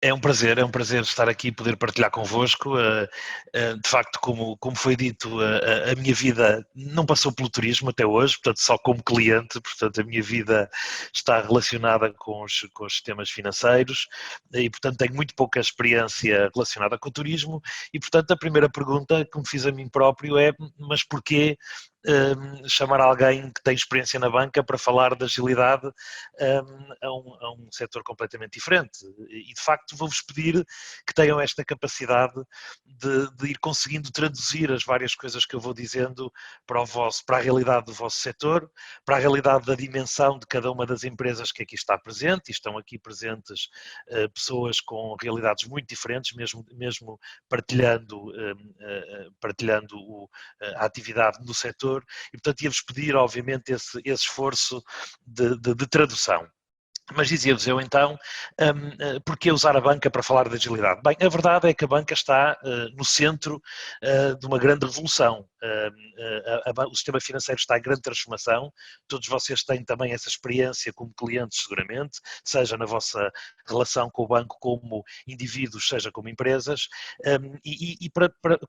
É um prazer estar aqui e poder partilhar convosco. De facto, como foi dito, a minha vida não passou pelo turismo até hoje, portanto, só como cliente, portanto, a minha vida está relacionada com os sistemas financeiros e, portanto, tenho muito pouca experiência relacionada com o turismo e, portanto, a primeira pergunta que me fiz a mim próprio é: mas porquê chamar alguém que tem experiência na banca para falar de agilidade a um setor completamente diferente? E de facto vou-vos pedir que tenham esta capacidade de ir conseguindo traduzir as várias coisas que eu vou dizendo para a realidade do vosso setor, para a realidade da dimensão de cada uma das empresas que aqui está presente, e estão aqui presentes pessoas com realidades muito diferentes, mesmo partilhando a atividade no setor, e portanto ia-vos pedir obviamente esse esforço de tradução. Mas dizia-vos eu então, porquê usar a banca para falar de agilidade? Bem, a verdade é que a banca está no centro de uma grande revolução. O sistema financeiro está em grande transformação, todos vocês têm também essa experiência como clientes seguramente, seja na vossa relação com o banco como indivíduos, seja como empresas, e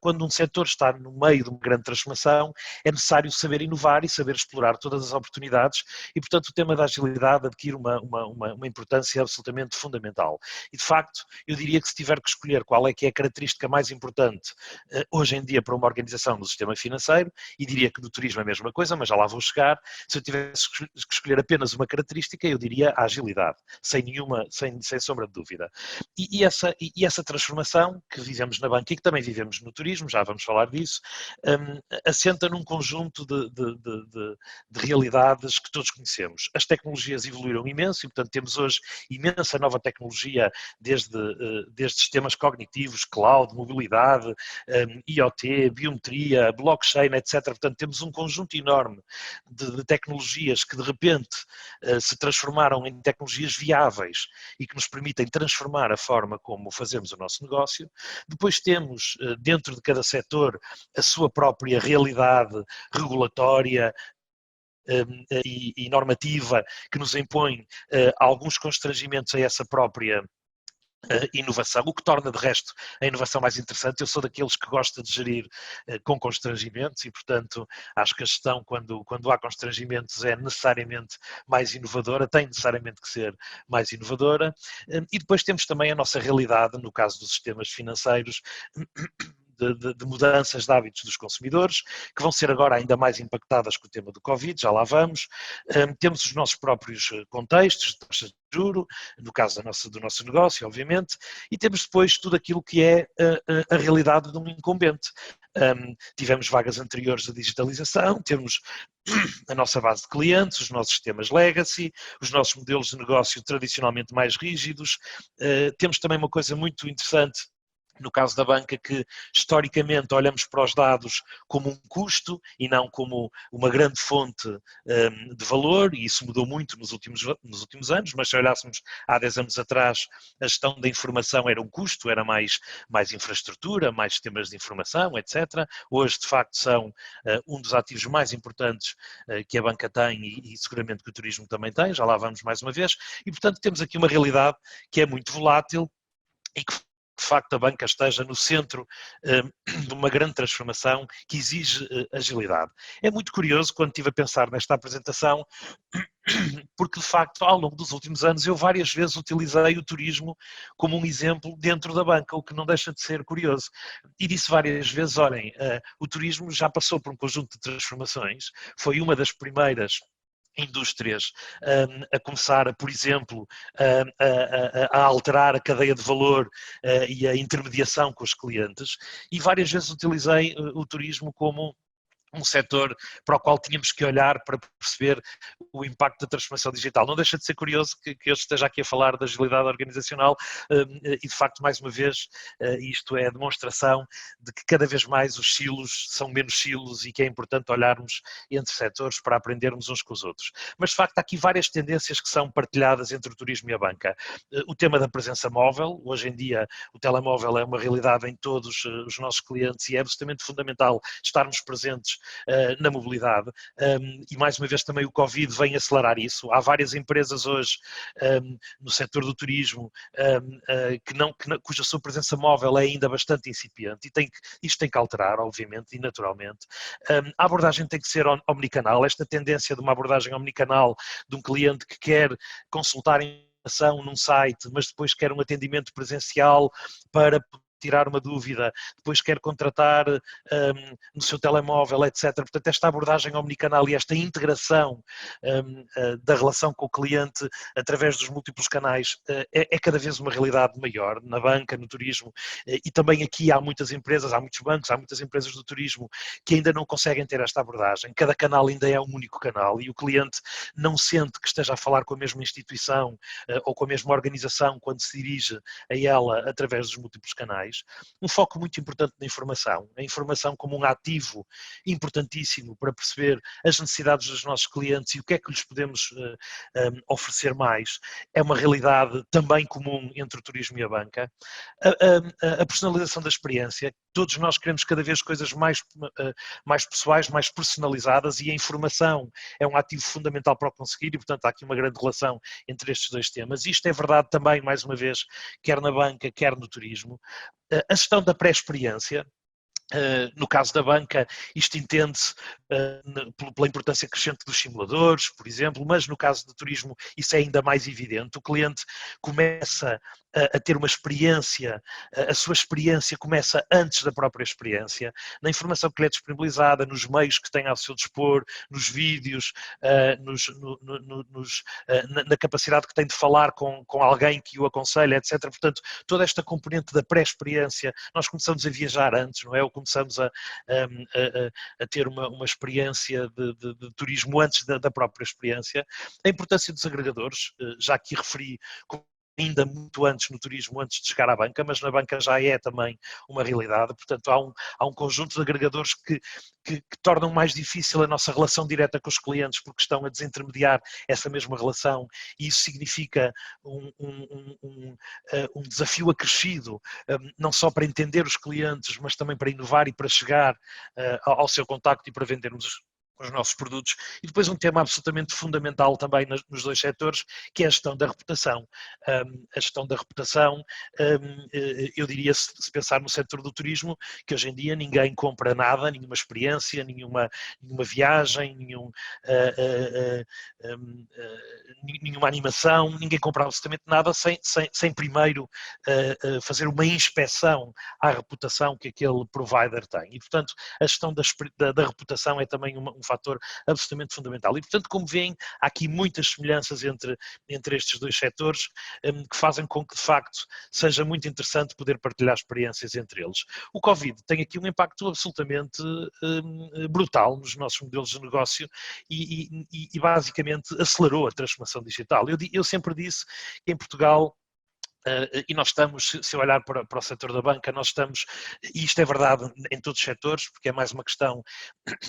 quando um setor está no meio de uma grande transformação, é necessário saber inovar e saber explorar todas as oportunidades e, portanto, o tema da agilidade adquire uma importância absolutamente fundamental. E, de facto, eu diria que se tiver que escolher qual é que é a característica mais importante hoje em dia para uma organização no sistema financeiro, e diria que no turismo é a mesma coisa, mas já lá vou chegar, se eu tivesse que escolher apenas uma característica, eu diria a agilidade, sem sombra de dúvida. E essa transformação que vivemos na banca e que também vivemos no turismo, já vamos falar disso, assenta num conjunto de realidades que todos conhecemos. As tecnologias evoluíram imenso e, portanto, temos hoje imensa nova tecnologia, desde sistemas cognitivos, cloud, mobilidade, IoT, biometria, blockchain, etc. Portanto, temos um conjunto enorme de tecnologias que, de repente, se transformaram em tecnologias viáveis e que nos permitem transformar a forma como fazemos o nosso negócio. Depois temos, dentro de cada setor, a sua própria realidade regulatória, e normativa que nos impõe alguns constrangimentos a essa própria inovação, o que torna de resto a inovação mais interessante. Eu sou daqueles que gosta de gerir com constrangimentos e, portanto, acho que a gestão, quando há constrangimentos, é necessariamente mais inovadora, tem necessariamente que ser mais inovadora. E depois temos também a nossa realidade, no caso dos sistemas financeiros, de mudanças de hábitos dos consumidores, que vão ser agora ainda mais impactadas com o tema do Covid, já lá vamos. Temos os nossos próprios contextos, de taxas de juro, no caso do nosso negócio, obviamente, e temos depois tudo aquilo que é a realidade de um incumbente. Tivemos vagas anteriores de digitalização, temos a nossa base de clientes, os nossos sistemas legacy, os nossos modelos de negócio tradicionalmente mais rígidos. Temos também uma coisa muito interessante no caso da banca, que historicamente olhamos para os dados como um custo e não como uma grande fonte de valor, e isso mudou muito nos últimos anos, mas se olhássemos há 10 anos atrás, a gestão da informação era um custo, era mais infraestrutura, mais sistemas de informação, etc. Hoje, de facto, são um dos ativos mais importantes que a banca tem e seguramente que o turismo também tem, já lá vamos mais uma vez, e portanto temos aqui uma realidade que é muito volátil e que de facto a banca esteja no centro de uma grande transformação que exige agilidade. É muito curioso quando estive a pensar nesta apresentação, porque de facto ao longo dos últimos anos eu várias vezes utilizei o turismo como um exemplo dentro da banca, o que não deixa de ser curioso. E disse várias vezes, olhem, o turismo já passou por um conjunto de transformações, foi uma das primeiras indústrias a começar, por exemplo, a alterar a cadeia de valor e a intermediação com os clientes, e várias vezes utilizei o turismo como um setor para o qual tínhamos que olhar para perceber o impacto da transformação digital. Não deixa de ser curioso que eu esteja aqui a falar da agilidade organizacional e, de facto, mais uma vez, isto é a demonstração de que cada vez mais os silos são menos silos e que é importante olharmos entre setores para aprendermos uns com os outros. Mas, de facto, há aqui várias tendências que são partilhadas entre o turismo e a banca. O tema da presença móvel, hoje em dia o telemóvel é uma realidade em todos os nossos clientes e é absolutamente fundamental estarmos presentes na mobilidade, e mais uma vez também o Covid vem acelerar isso. Há várias empresas hoje no setor do turismo cuja sua presença móvel é ainda bastante incipiente e isto tem que alterar, obviamente, e naturalmente. A abordagem tem que ser omnicanal, esta tendência de uma abordagem omnicanal de um cliente que quer consultar informação num site, mas depois quer um atendimento presencial para tirar uma dúvida, depois quer contratar no seu telemóvel, etc. Portanto, esta abordagem omnicanal e esta integração da relação com o cliente através dos múltiplos canais é cada vez uma realidade maior na banca, no turismo, e também aqui há muitas empresas, há muitos bancos, há muitas empresas do turismo que ainda não conseguem ter esta abordagem. Cada canal ainda é um único canal e o cliente não sente que esteja a falar com a mesma instituição ou com a mesma organização quando se dirige a ela através dos múltiplos canais. Um foco muito importante na informação, a informação como um ativo importantíssimo para perceber as necessidades dos nossos clientes e o que é que lhes podemos oferecer mais, é uma realidade também comum entre o turismo e a banca. A personalização da experiência, todos nós queremos cada vez coisas mais pessoais, mais personalizadas, e a informação é um ativo fundamental para o conseguir e, portanto, há aqui uma grande relação entre estes dois temas. Isto é verdade também, mais uma vez, quer na banca, quer no turismo. A gestão da pré-experiência, no caso da banca, isto entende-se pela importância crescente dos simuladores, por exemplo, mas no caso do turismo isso é ainda mais evidente. O cliente começa a ter uma experiência, a sua experiência começa antes da própria experiência, na informação que lhe é disponibilizada, nos meios que tem ao seu dispor, nos vídeos, na capacidade que tem de falar com alguém que o aconselha, etc. Portanto, toda esta componente da pré-experiência, nós começamos a viajar antes, não é? Ou começamos a ter uma experiência de turismo antes da própria experiência. A importância dos agregadores, já aqui referi ainda muito antes no turismo, antes de chegar à banca, mas na banca já é também uma realidade. Portanto, há um conjunto de agregadores que tornam mais difícil a nossa relação direta com os clientes, porque estão a desintermediar essa mesma relação, e isso significa um desafio acrescido, não só para entender os clientes, mas também para inovar e para chegar ao seu contacto e para vendermos os nossos produtos. E depois um tema absolutamente fundamental também nos dois setores, que é a gestão da reputação. A gestão da reputação, eu diria, se pensar no setor do turismo, que hoje em dia ninguém compra nada, nenhuma experiência, nenhuma viagem, nenhuma animação, ninguém compra absolutamente nada sem primeiro fazer uma inspeção à reputação que aquele provider tem. E, portanto, a gestão da reputação é também um fator absolutamente fundamental. E, portanto, como veem, há aqui muitas semelhanças entre estes dois setores que fazem com que, de facto, seja muito interessante poder partilhar experiências entre eles. O Covid tem aqui um impacto absolutamente brutal nos nossos modelos de negócio e basicamente acelerou a transformação digital. Eu sempre disse que em Portugal, e nós estamos, se eu olhar para o setor da banca, nós estamos, e isto é verdade em todos os setores, porque é mais uma questão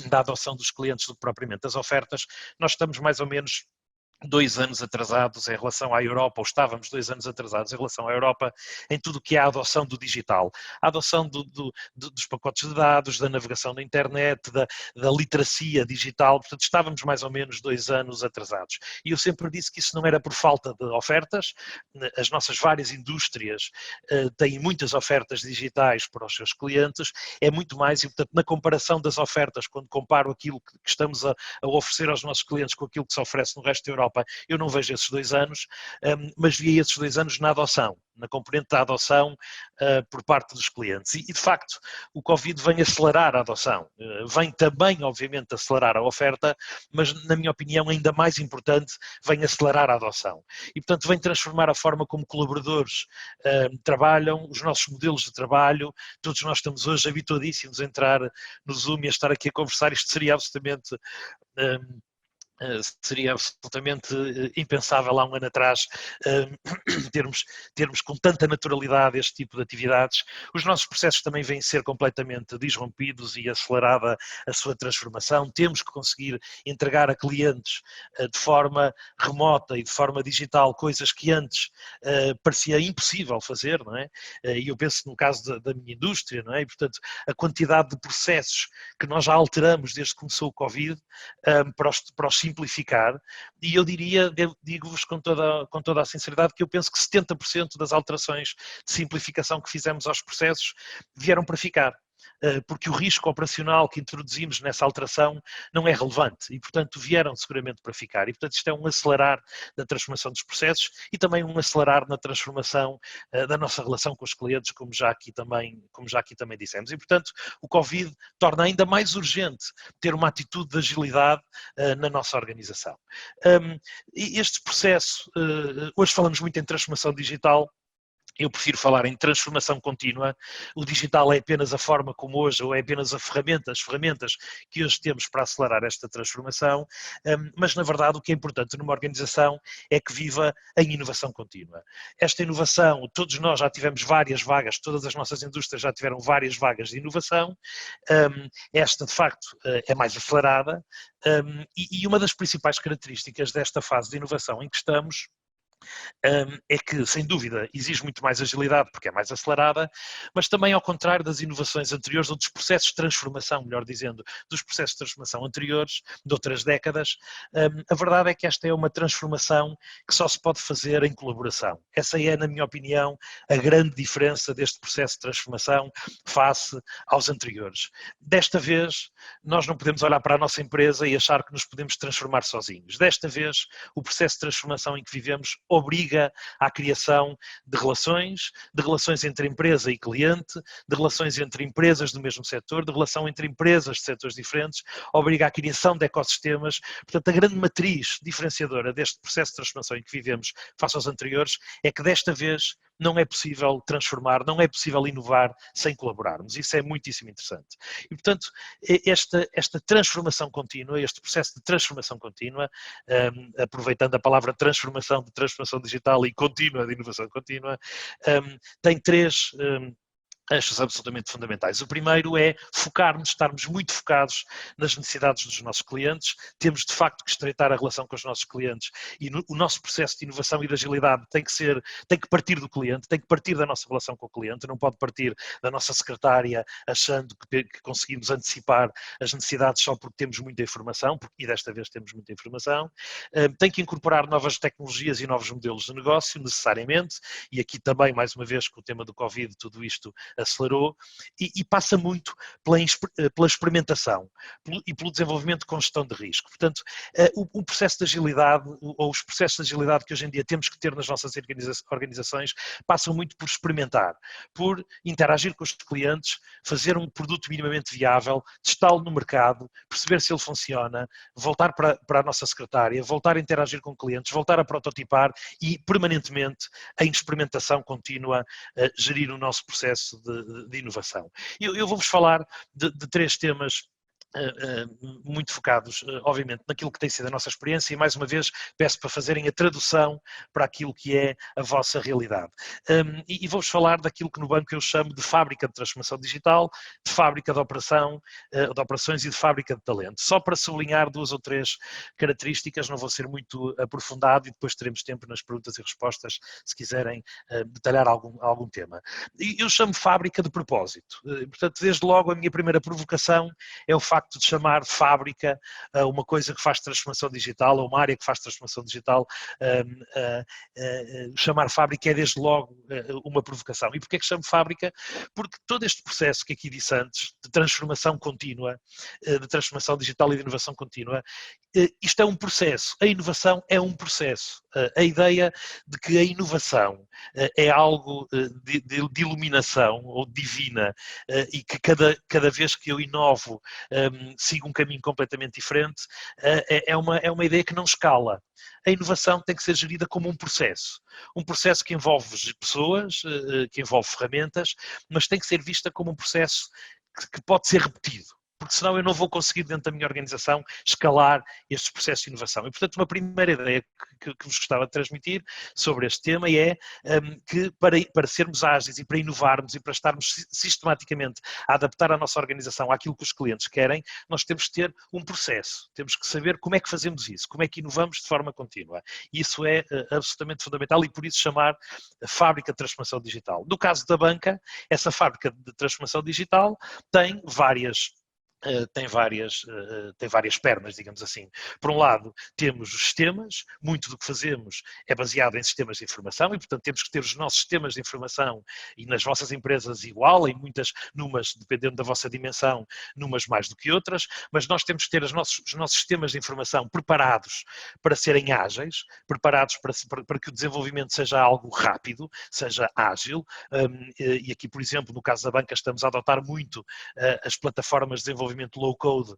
da adoção dos clientes do que propriamente das ofertas, nós estamos mais ou menos 2 anos atrasados em relação à Europa, ou estávamos 2 anos atrasados em relação à Europa, em tudo o que é a adoção do digital, a adoção dos pacotes de dados, da navegação na internet, da literacia digital. Portanto, estávamos mais ou menos 2 anos atrasados. E eu sempre disse que isso não era por falta de ofertas, as nossas várias indústrias têm muitas ofertas digitais para os seus clientes, é muito mais, e portanto, na comparação das ofertas, quando comparo aquilo que estamos a oferecer aos nossos clientes com aquilo que se oferece no resto da Europa, eu não vejo esses 2 anos, mas vi esses 2 anos na adoção, na componente da adoção por parte dos clientes. E, de facto, o Covid vem acelerar a adoção, vem também, obviamente, acelerar a oferta, mas, na minha opinião, ainda mais importante, vem acelerar a adoção. E, portanto, vem transformar a forma como colaboradores trabalham, os nossos modelos de trabalho. Todos nós estamos hoje habituadíssimos a entrar no Zoom e a estar aqui a conversar. Isto seria absolutamente Seria absolutamente impensável há um ano atrás termos com tanta naturalidade este tipo de atividades. Os nossos processos também vêm ser completamente disrompidos e acelerada a sua transformação. Temos que conseguir entregar a clientes de forma remota e de forma digital coisas que antes parecia impossível fazer, não é? E eu penso no caso da minha indústria, não é? E, portanto, a quantidade de processos que nós já alteramos desde que começou o Covid para os simplificar, e eu diria, digo-vos com toda a sinceridade, que eu penso que 70% das alterações de simplificação que fizemos aos processos vieram para ficar, porque o risco operacional que introduzimos nessa alteração não é relevante e, portanto, vieram seguramente para ficar. E, portanto, isto é um acelerar da transformação dos processos e também um acelerar na transformação da nossa relação com os clientes, como já aqui também dissemos. E, portanto, o Covid torna ainda mais urgente ter uma atitude de agilidade na nossa organização. Este processo, hoje falamos muito em transformação digital. Eu prefiro falar em transformação contínua. O digital é apenas a forma como hoje, ou é apenas as ferramentas que hoje temos para acelerar esta transformação, mas na verdade o que é importante numa organização é que viva em inovação contínua. Esta inovação, todos nós já tivemos várias vagas, todas as nossas indústrias já tiveram várias vagas de inovação, esta de facto é mais acelerada, e uma das principais características desta fase de inovação em que estamos é que, sem dúvida, exige muito mais agilidade porque é mais acelerada, mas também ao contrário das inovações anteriores, ou dos processos de transformação, melhor dizendo, dos processos de transformação anteriores, de outras décadas, a verdade é que esta é uma transformação que só se pode fazer em colaboração. Essa é, na minha opinião, a grande diferença deste processo de transformação face aos anteriores. Desta vez, nós não podemos olhar para a nossa empresa e achar que nos podemos transformar sozinhos. Desta vez, o processo de transformação em que vivemos obriga à criação de relações entre empresa e cliente, de relações entre empresas do mesmo setor, de relação entre empresas de setores diferentes, obriga à criação de ecossistemas. Portanto, a grande matriz diferenciadora deste processo de transformação em que vivemos face aos anteriores é que desta vez não é possível transformar, não é possível inovar sem colaborarmos. Isso é muitíssimo interessante. E, portanto, esta transformação contínua, este processo de transformação contínua, aproveitando a palavra transformação de transformação digital e contínua, de inovação contínua, tem três eixos absolutamente fundamentais. O primeiro é focarmos, estarmos muito focados nas necessidades dos nossos clientes. Temos, de facto, que estreitar a relação com os nossos clientes e o nosso processo de inovação e de agilidade tem que partir do cliente, tem que partir da nossa relação com o cliente, não pode partir da nossa secretária achando que conseguimos antecipar as necessidades só porque temos muita informação, e desta vez temos muita informação. Tem que incorporar novas tecnologias e novos modelos de negócio, necessariamente, e aqui também, mais uma vez, com o tema do Covid, tudo isto acelerou, e passa muito pela experimentação e pelo desenvolvimento com gestão de risco. Portanto, o processo de agilidade, ou os processos de agilidade que hoje em dia temos que ter nas nossas organizações, passam muito por experimentar, por interagir com os clientes, fazer um produto minimamente viável, testá-lo no mercado, perceber se ele funciona, voltar para a nossa secretária, voltar a interagir com clientes, voltar a prototipar e, permanentemente, em experimentação contínua, gerir o nosso processo de inovação. Eu vou-vos falar de três temas muito focados, obviamente, naquilo que tem sido a nossa experiência e, mais uma vez, peço para fazerem a tradução para aquilo que é a vossa realidade. E vou-vos falar daquilo que no banco eu chamo de fábrica de transformação digital, de fábrica de operações e de fábrica de talento. Só para sublinhar duas ou três características, não vou ser muito aprofundado e depois teremos tempo nas perguntas e respostas, se quiserem detalhar algum tema. Eu chamo fábrica de propósito. Portanto, desde logo, a minha primeira provocação é o facto de chamar fábrica uma coisa que faz transformação digital, ou uma área que faz transformação digital, chamar fábrica é desde logo uma provocação. E porquê que chamo fábrica? Porque todo este processo que aqui disse antes, de transformação contínua, de transformação digital e de inovação contínua, isto é um processo, a inovação é um processo. A ideia de que a inovação é algo de iluminação ou divina e que cada vez que eu inovo sigo um caminho completamente diferente, é uma ideia que não escala. A inovação tem que ser gerida como um processo que envolve pessoas, que envolve ferramentas, mas tem que ser vista como um processo que pode ser repetido. porque senão eu não vou conseguir, dentro da minha organização, escalar estes processos de inovação. E, portanto, uma primeira ideia que vos gostava de transmitir sobre este tema é que para sermos ágeis e para inovarmos e para estarmos sistematicamente a adaptar a nossa organização àquilo que os clientes querem, nós temos que ter um processo, temos que saber como é que fazemos isso, como é que inovamos de forma contínua. Isso é absolutamente fundamental e por isso chamar a fábrica de transformação digital. No caso da banca, essa fábrica de transformação digital tem várias tem várias pernas, digamos assim. Por um lado, temos os sistemas, muito do que fazemos é baseado em sistemas de informação e, portanto, temos que ter os nossos sistemas de informação e nas vossas empresas igual, em muitas, numas, dependendo da vossa dimensão, numas mais do que outras, mas nós temos que ter os nossos sistemas de informação preparados para serem ágeis, preparados para que o desenvolvimento seja algo rápido, seja ágil, e aqui, por exemplo, no caso da banca, estamos a adotar muito as plataformas de desenvolvimento low-code,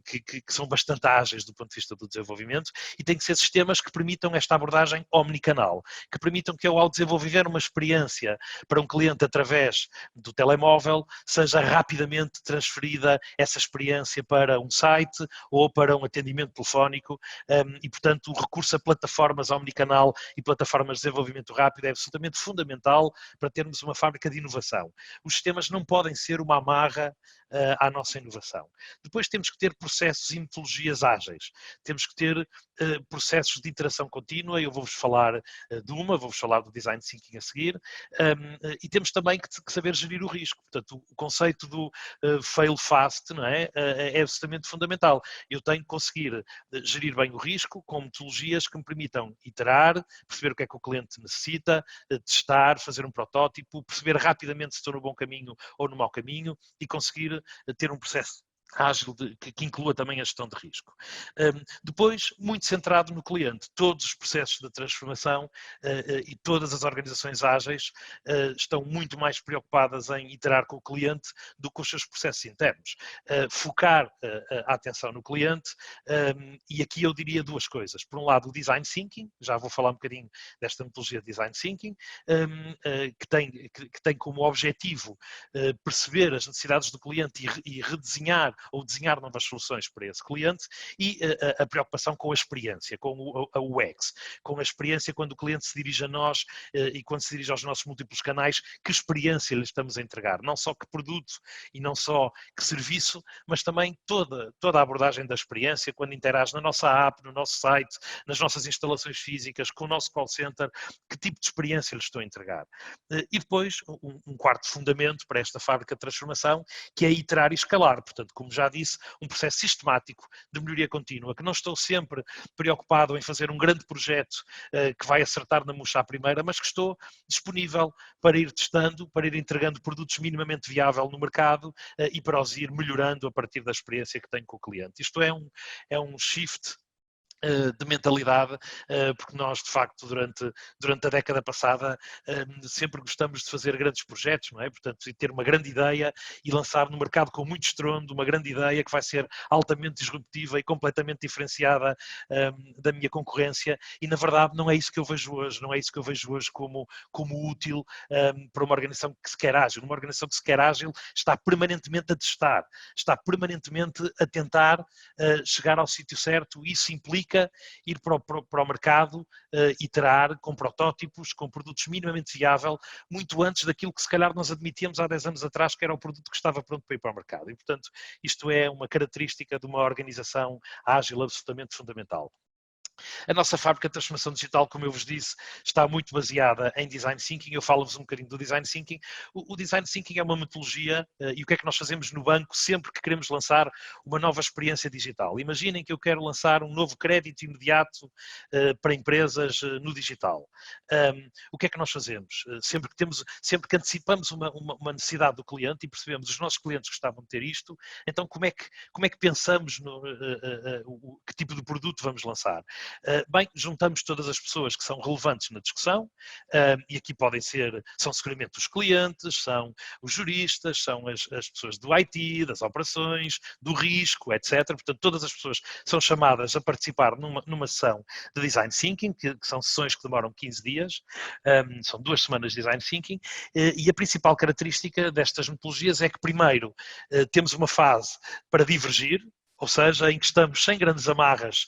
que são bastante ágeis do ponto de vista do desenvolvimento, e tem que ser sistemas que permitam esta abordagem omnicanal, que permitam que eu, ao desenvolver uma experiência para um cliente através do telemóvel, seja rapidamente transferida essa experiência para um site ou para um atendimento telefónico, e, portanto, o recurso a plataformas omnicanal e plataformas de desenvolvimento rápido é absolutamente fundamental para termos uma fábrica de inovação. Os sistemas não podem ser uma amarra à nossa inovação. Depois temos que ter processos e metodologias ágeis. Temos que ter processos de iteração contínua. Eu vou-vos falar vou-vos falar do Design Thinking a seguir. E temos também que saber gerir o risco. Portanto, o conceito do fail fast, não é? É absolutamente fundamental. Eu tenho que conseguir gerir bem o risco com metodologias que me permitam iterar, perceber o que é que o cliente necessita, testar, fazer um protótipo, perceber rapidamente se estou no bom caminho ou no mau caminho e conseguir ter um processo ágil que inclua também a gestão de risco. Depois, muito centrado no cliente. Todos os processos de transformação e todas as organizações ágeis estão muito mais preocupadas em iterar com o cliente do que com os seus processos internos. Focar a atenção no cliente, e aqui eu diria duas coisas. Por um lado, o Design Thinking, já vou falar um bocadinho desta metodologia de Design Thinking, que tem como objetivo perceber as necessidades do cliente e redesenhar ou desenhar novas soluções para esse cliente, e a preocupação com a experiência, com a UX, com a experiência quando o cliente se dirige a nós e quando se dirige aos nossos múltiplos canais, que experiência lhe estamos a entregar, não só que produto e não só que serviço, mas também toda a abordagem da experiência quando interage na nossa app, no nosso site, nas nossas instalações físicas, com o nosso call center, que tipo de experiência lhe estou a entregar. E depois, um quarto fundamento para esta fábrica de transformação, que é iterar e escalar. Portanto, como já disse, um processo sistemático de melhoria contínua, que não estou sempre preocupado em fazer um grande projeto que vai acertar na murcha à primeira, mas que estou disponível para ir testando, para ir entregando produtos minimamente viáveis no mercado e para os ir melhorando a partir da experiência que tenho com o cliente. Isto é um shift de mentalidade, porque nós, de facto, durante a década passada, sempre gostamos de fazer grandes projetos, não é? Portanto, e ter uma grande ideia e lançar no mercado com muito estrondo uma grande ideia que vai ser altamente disruptiva e completamente diferenciada da minha concorrência, e na verdade não é isso que eu vejo hoje, não é isso que eu vejo hoje como útil para uma organização que se quer ágil. Uma organização que se quer ágil está permanentemente a testar, está permanentemente a tentar chegar ao sítio certo, e isso implica ir para o mercado, iterar com protótipos, com produtos minimamente viáveis, muito antes daquilo que se calhar nós admitíamos há 10 anos atrás que era o produto que estava pronto para ir para o mercado. E, portanto, isto é uma característica de uma organização ágil absolutamente fundamental. A nossa fábrica de transformação digital, como eu vos disse, está muito baseada em Design Thinking. Eu falo-vos um bocadinho do Design Thinking. O Design Thinking é uma metodologia, e o que é que nós fazemos no banco sempre que queremos lançar uma nova experiência digital? Imaginem que eu quero lançar um novo crédito imediato para empresas no digital. O que é que nós fazemos? Sempre que antecipamos uma necessidade do cliente e percebemos que os nossos clientes gostavam de ter isto, então como é que pensamos que tipo de produto vamos lançar? Bem, juntamos todas as pessoas que são relevantes na discussão, e aqui são seguramente os clientes, são os juristas, são as pessoas do IT, das operações, do risco, etc. Portanto, todas as pessoas são chamadas a participar numa sessão de Design Thinking, que são sessões que demoram 15 dias, são 2 semanas de Design Thinking, e a principal característica destas metodologias é que, primeiro, temos uma fase para divergir, ou seja, em que estamos sem grandes amarras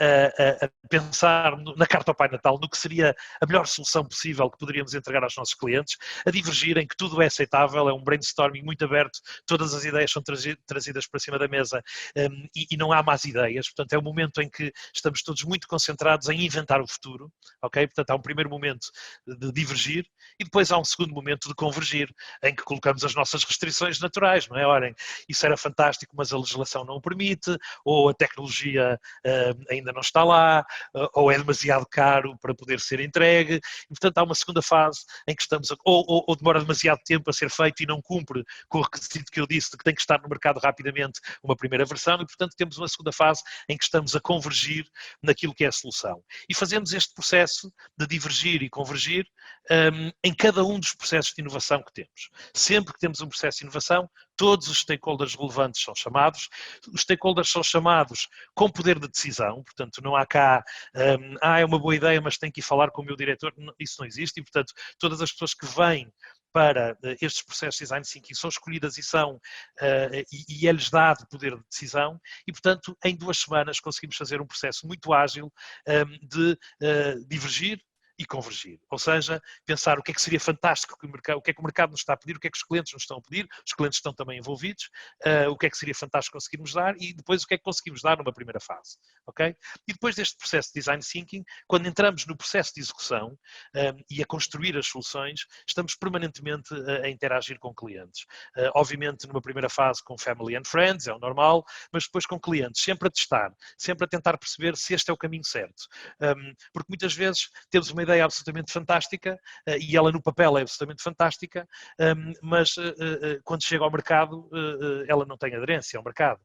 a pensar na carta ao Pai Natal, no que seria a melhor solução possível que poderíamos entregar aos nossos clientes, a divergir em que tudo é aceitável, é um brainstorming muito aberto, todas as ideias são trazidas para cima da mesa e não há más ideias, portanto é um momento em que estamos todos muito concentrados em inventar o futuro, ok? Portanto há um primeiro momento de divergir e depois há um segundo momento de convergir, em que colocamos as nossas restrições naturais, não é? Olhem, isso era fantástico, mas a legislação não o permite, ou a tecnologia ainda não está lá, ou é demasiado caro para poder ser entregue. E, portanto, há uma segunda fase em que estamos, ou demora demasiado tempo a ser feito e não cumpre com o requisito que eu disse de que tem que estar no mercado rapidamente uma primeira versão, e, portanto, temos uma segunda fase em que estamos a convergir naquilo que é a solução. E fazemos este processo de divergir e convergir em cada um dos processos de inovação que temos. Sempre que temos um processo de inovação, todos os stakeholders relevantes são chamados. Os stakeholders são chamados com poder de decisão, portanto, não há cá, é uma boa ideia, mas tenho que ir falar com o meu diretor. Isso não existe e, portanto, todas as pessoas que vêm para estes processos de Design Thinking são escolhidas e é-lhes dado poder de decisão e, portanto, em 2 semanas conseguimos fazer um processo muito ágil de divergir e convergir. Ou seja, pensar o que é que seria fantástico, o que é que o mercado nos está a pedir, o que é que os clientes nos estão a pedir, os clientes estão também envolvidos, o que é que seria fantástico conseguirmos dar e depois o que é que conseguimos dar numa primeira fase. Okay? E depois deste processo de Design Thinking, quando entramos no processo de execução e a construir as soluções, estamos permanentemente a interagir com clientes. Obviamente, numa primeira fase com Family and Friends, é o normal, mas depois com clientes, sempre a testar, sempre a tentar perceber se este é o caminho certo. Porque muitas vezes temos uma ideia absolutamente fantástica e ela no papel é absolutamente fantástica, mas quando chega ao mercado ela não tem aderência ao mercado.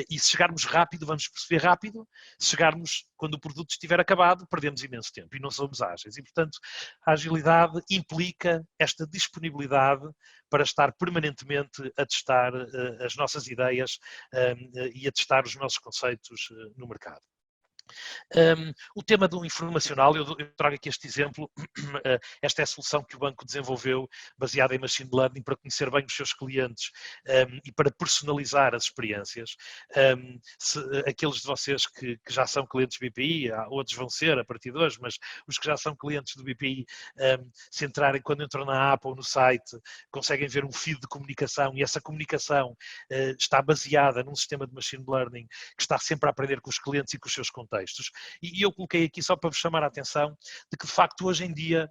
E se chegarmos rápido, vamos perceber rápido. Se chegarmos quando o produto estiver acabado, perdemos imenso tempo e não somos ágeis. E, portanto, a agilidade implica esta disponibilidade para estar permanentemente a testar as nossas ideias e a testar os nossos conceitos no mercado. O tema do informacional, eu trago aqui este exemplo, esta é a solução que o banco desenvolveu baseada em Machine Learning para conhecer bem os seus clientes e para personalizar as experiências. Aqueles de vocês que já são clientes do BPI, outros vão ser a partir de hoje, mas os que já são clientes do BPI, se entrarem, quando entram na app ou no site, conseguem ver um feed de comunicação e essa comunicação está baseada num sistema de Machine Learning que está sempre a aprender com os clientes e com os seus contextos. E eu coloquei aqui só para vos chamar a atenção de que, de facto, hoje em dia,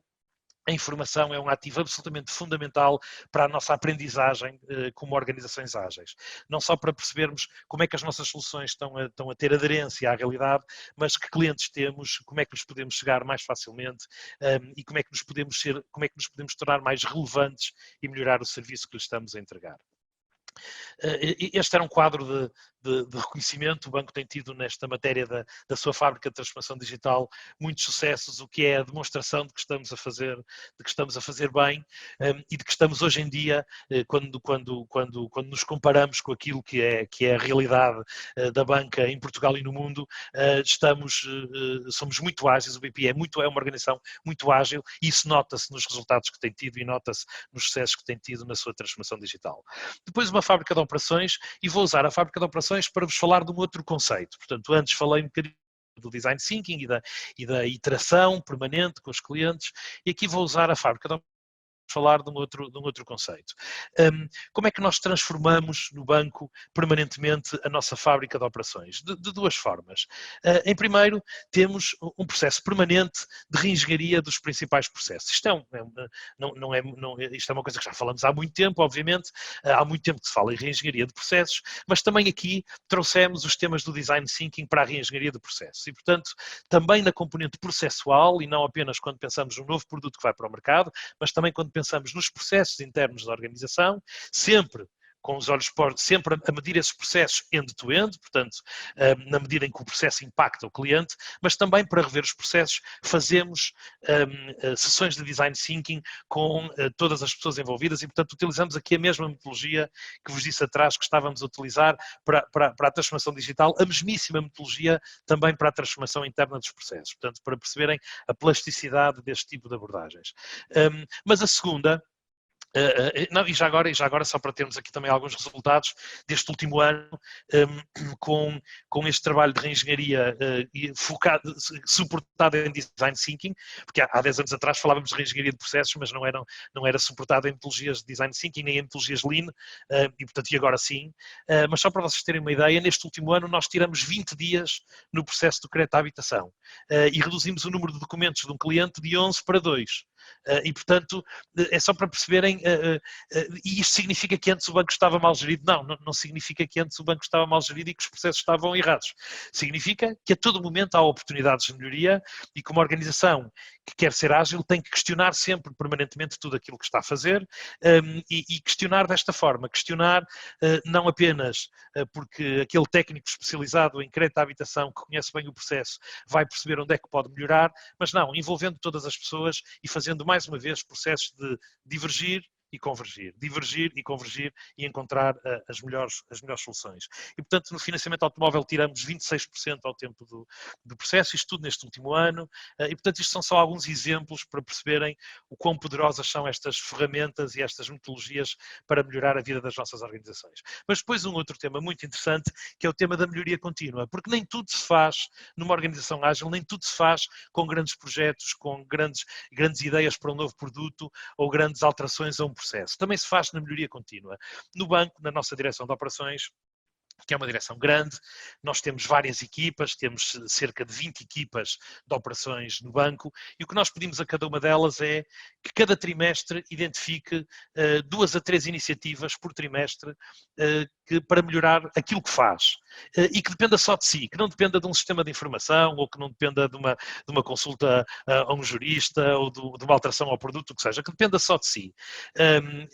a informação é um ativo absolutamente fundamental para a nossa aprendizagem como organizações ágeis. Não só para percebermos como é que as nossas soluções estão a ter aderência à realidade, mas que clientes temos, como é que nos podemos chegar mais facilmente e como é que nos podemos tornar mais relevantes e melhorar o serviço que lhes estamos a entregar. Este era um quadro de reconhecimento. O banco tem tido nesta matéria da sua fábrica de transformação digital muitos sucessos, o que é a demonstração de que estamos a fazer bem e de que estamos hoje em dia, quando nos comparamos com aquilo que é a realidade da banca em Portugal e no mundo, somos muito ágeis. O BPI é uma organização muito ágil e isso nota-se nos resultados que tem tido e nota-se nos sucessos que tem tido na sua transformação digital. Depois uma fábrica de operações, e vou usar a fábrica de operações para vos falar de um outro conceito. Portanto, antes falei um bocadinho do Design Thinking e da iteração permanente com os clientes, e aqui vou usar a fábrica de falar de um outro conceito. Como é que nós transformamos no banco permanentemente a nossa fábrica de operações? De 2 formas. Em primeiro, temos um processo permanente de reengenharia dos principais processos. Isto é uma coisa que já falamos há muito tempo, obviamente, há muito tempo que se fala em reengenharia de processos, mas também aqui trouxemos os temas do Design Thinking para a reengenharia de processos. E, portanto, também na componente processual, e não apenas quando pensamos num novo produto que vai para o mercado, mas também quando pensamos nos processos internos da organização, sempre com os olhos sempre a medir esses processos end-to-end, portanto, na medida em que o processo impacta o cliente, mas também para rever os processos, fazemos sessões de design thinking com todas as pessoas envolvidas e, portanto, utilizamos aqui a mesma metodologia que vos disse atrás que estávamos a utilizar para a transformação digital, a mesmíssima metodologia também para a transformação interna dos processos, portanto, para perceberem a plasticidade deste tipo de abordagens. Mas a segunda, não, e já agora, só para termos aqui também alguns resultados deste último ano, com este trabalho de reengenharia focado, suportado em design thinking, porque há 10 anos atrás falávamos de reengenharia de processos, mas não era suportado em metodologias de design thinking, nem em metodologias lean, e portanto, e agora sim. Mas só para vocês terem uma ideia, neste último ano nós tiramos 20 dias no processo do crédito à habitação e reduzimos o número de documentos de um cliente de 11 para 2. E, portanto, é só para perceberem, e isto significa que antes o banco estava mal gerido? Não significa que antes o banco estava mal gerido e que os processos estavam errados. Significa que a todo momento há oportunidades de melhoria e que uma organização que quer ser ágil tem que questionar sempre, permanentemente, tudo aquilo que está a fazer e questionar desta forma. Questionar não apenas porque aquele técnico especializado em crédito à habitação que conhece bem o processo vai perceber onde é que pode melhorar, mas não, envolvendo todas as pessoas e fazendo mais uma vez processos de divergir e convergir e encontrar as melhores soluções. E, portanto, no financiamento automóvel tiramos 26% ao tempo do processo, isto tudo neste último ano, e, portanto, isto são só alguns exemplos para perceberem o quão poderosas são estas ferramentas e estas metodologias para melhorar a vida das nossas organizações. Mas depois um outro tema muito interessante, que é o tema da melhoria contínua, porque nem tudo se faz numa organização ágil, nem tudo se faz com grandes projetos, com grandes ideias para um novo produto ou grandes alterações a um processo. Também se faz na melhoria contínua. No banco, na nossa direção de operações, que é uma direção grande, nós temos várias equipas, temos cerca de 20 equipas de operações no banco, e o que nós pedimos a cada uma delas é que cada trimestre identifique 2 a 3 iniciativas por trimestre para melhorar aquilo que faz. E que dependa só de si, que não dependa de um sistema de informação ou que não dependa de uma consulta a um jurista ou de uma alteração ao produto, o que seja, que dependa só de si.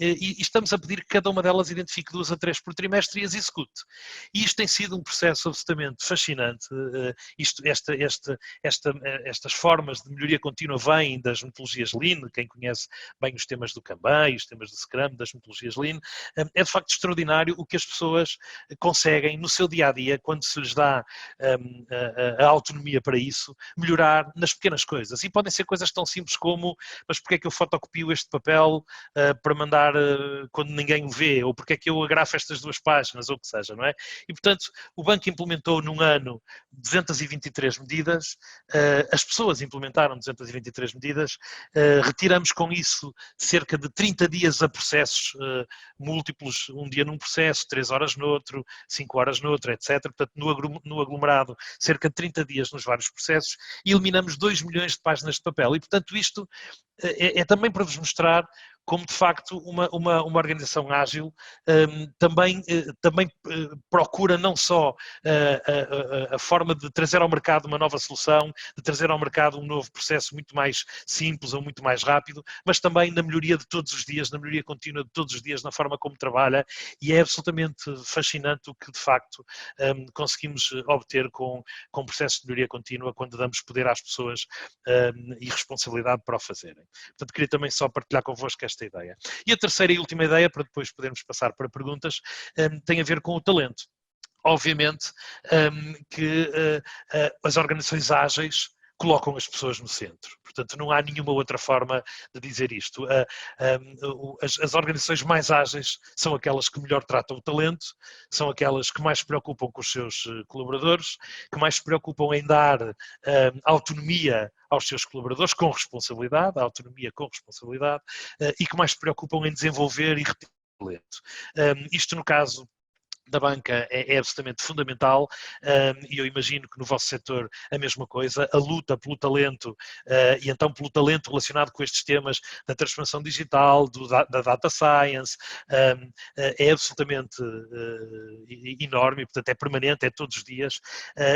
E estamos a pedir que cada uma delas identifique 2 a 3 por trimestre e as execute. E isto tem sido um processo absolutamente fascinante. Estas formas de melhoria contínua vêm das metodologias Lean, quem conhece bem os temas do Kanban e os temas do Scrum, das metodologias Lean. É de facto extraordinário o que as pessoas conseguem no seu dia-a-dia, quando se lhes dá a autonomia para isso, melhorar nas pequenas coisas. E podem ser coisas tão simples como, mas porque é que eu fotocopio este papel para mandar quando ninguém o vê? Ou porque é que eu agrafo estas 2 páginas? Ou o que seja, não é? E, portanto, o banco implementou num ano 223 medidas, as pessoas implementaram 223 medidas, retiramos com isso cerca de 30 dias a processos múltiplos, um dia num processo, 3 horas no outro, 5 horas no outro, etc. Portanto, no aglomerado, cerca de 30 dias nos vários processos, e eliminamos 2 milhões de páginas de papel. E, portanto, isto é também para vos mostrar como, de facto, uma organização ágil também procura não só a forma de trazer ao mercado uma nova solução, de trazer ao mercado um novo processo muito mais simples ou muito mais rápido, mas também na melhoria de todos os dias, na melhoria contínua de todos os dias, na forma como trabalha, e é absolutamente fascinante o que, de facto, conseguimos obter com processos de melhoria contínua quando damos poder às pessoas e responsabilidade para o fazerem. Portanto, queria também só partilhar convosco esta ideia. E a terceira e última ideia, para depois podermos passar para perguntas, tem a ver com o talento. Obviamente que as organizações ágeis colocam as pessoas no centro. Portanto, não há nenhuma outra forma de dizer isto. As organizações mais ágeis são aquelas que melhor tratam o talento, são aquelas que mais se preocupam com os seus colaboradores, que mais se preocupam em dar autonomia aos seus colaboradores com responsabilidade, autonomia com responsabilidade, e que mais se preocupam em desenvolver e reter talento. Isto no caso da banca é absolutamente fundamental e eu imagino que no vosso setor a mesma coisa, a luta pelo talento e então pelo talento relacionado com estes temas da transformação digital, da data science, é absolutamente enorme, portanto é permanente, é todos os dias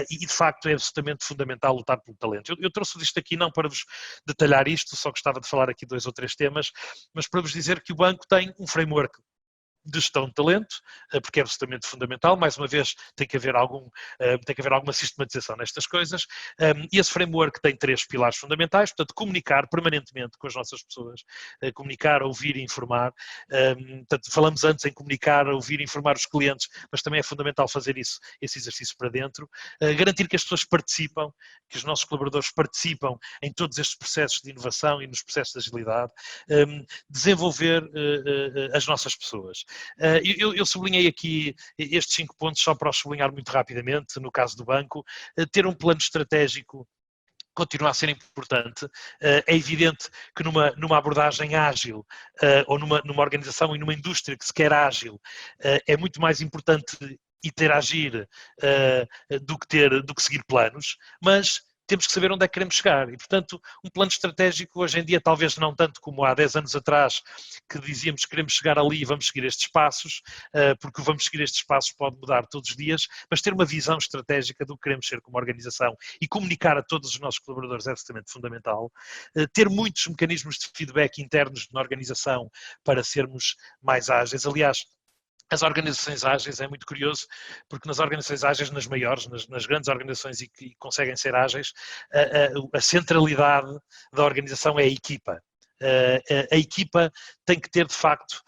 e de facto é absolutamente fundamental lutar pelo talento. Eu trouxe isto aqui não para vos detalhar isto, só gostava de falar aqui 2 ou 3 temas, mas para vos dizer que o banco tem um framework de gestão de talento, porque é absolutamente fundamental. Mais uma vez, tem que haver alguma sistematização nestas coisas. E esse framework tem 3 pilares fundamentais, portanto, comunicar permanentemente com as nossas pessoas, comunicar, ouvir e informar. Portanto, falamos antes em comunicar, ouvir e informar os clientes, mas também é fundamental fazer esse exercício para dentro. Garantir que as pessoas participam, que os nossos colaboradores participam em todos estes processos de inovação e nos processos de agilidade. Desenvolver as nossas pessoas. Eu sublinhei aqui estes 5 pontos só para os sublinhar muito rapidamente. No caso do banco, ter um plano estratégico continua a ser importante. É evidente que numa abordagem ágil ou numa organização e numa indústria que se quer ágil, é muito mais importante interagir do que seguir planos, mas temos que saber onde é que queremos chegar. E, portanto, um plano estratégico hoje em dia, talvez não tanto como há 10 anos atrás, que dizíamos que queremos chegar ali e vamos seguir estes passos, porque vamos seguir estes passos pode mudar todos os dias, mas ter uma visão estratégica do que queremos ser como organização e comunicar a todos os nossos colaboradores é absolutamente fundamental. Ter muitos mecanismos de feedback internos na organização para sermos mais ágeis. Aliás, as organizações ágeis é muito curioso, porque nas organizações ágeis, nas maiores, nas grandes organizações e que conseguem ser ágeis, a centralidade da organização é a equipa. A equipa tem que ter, de facto,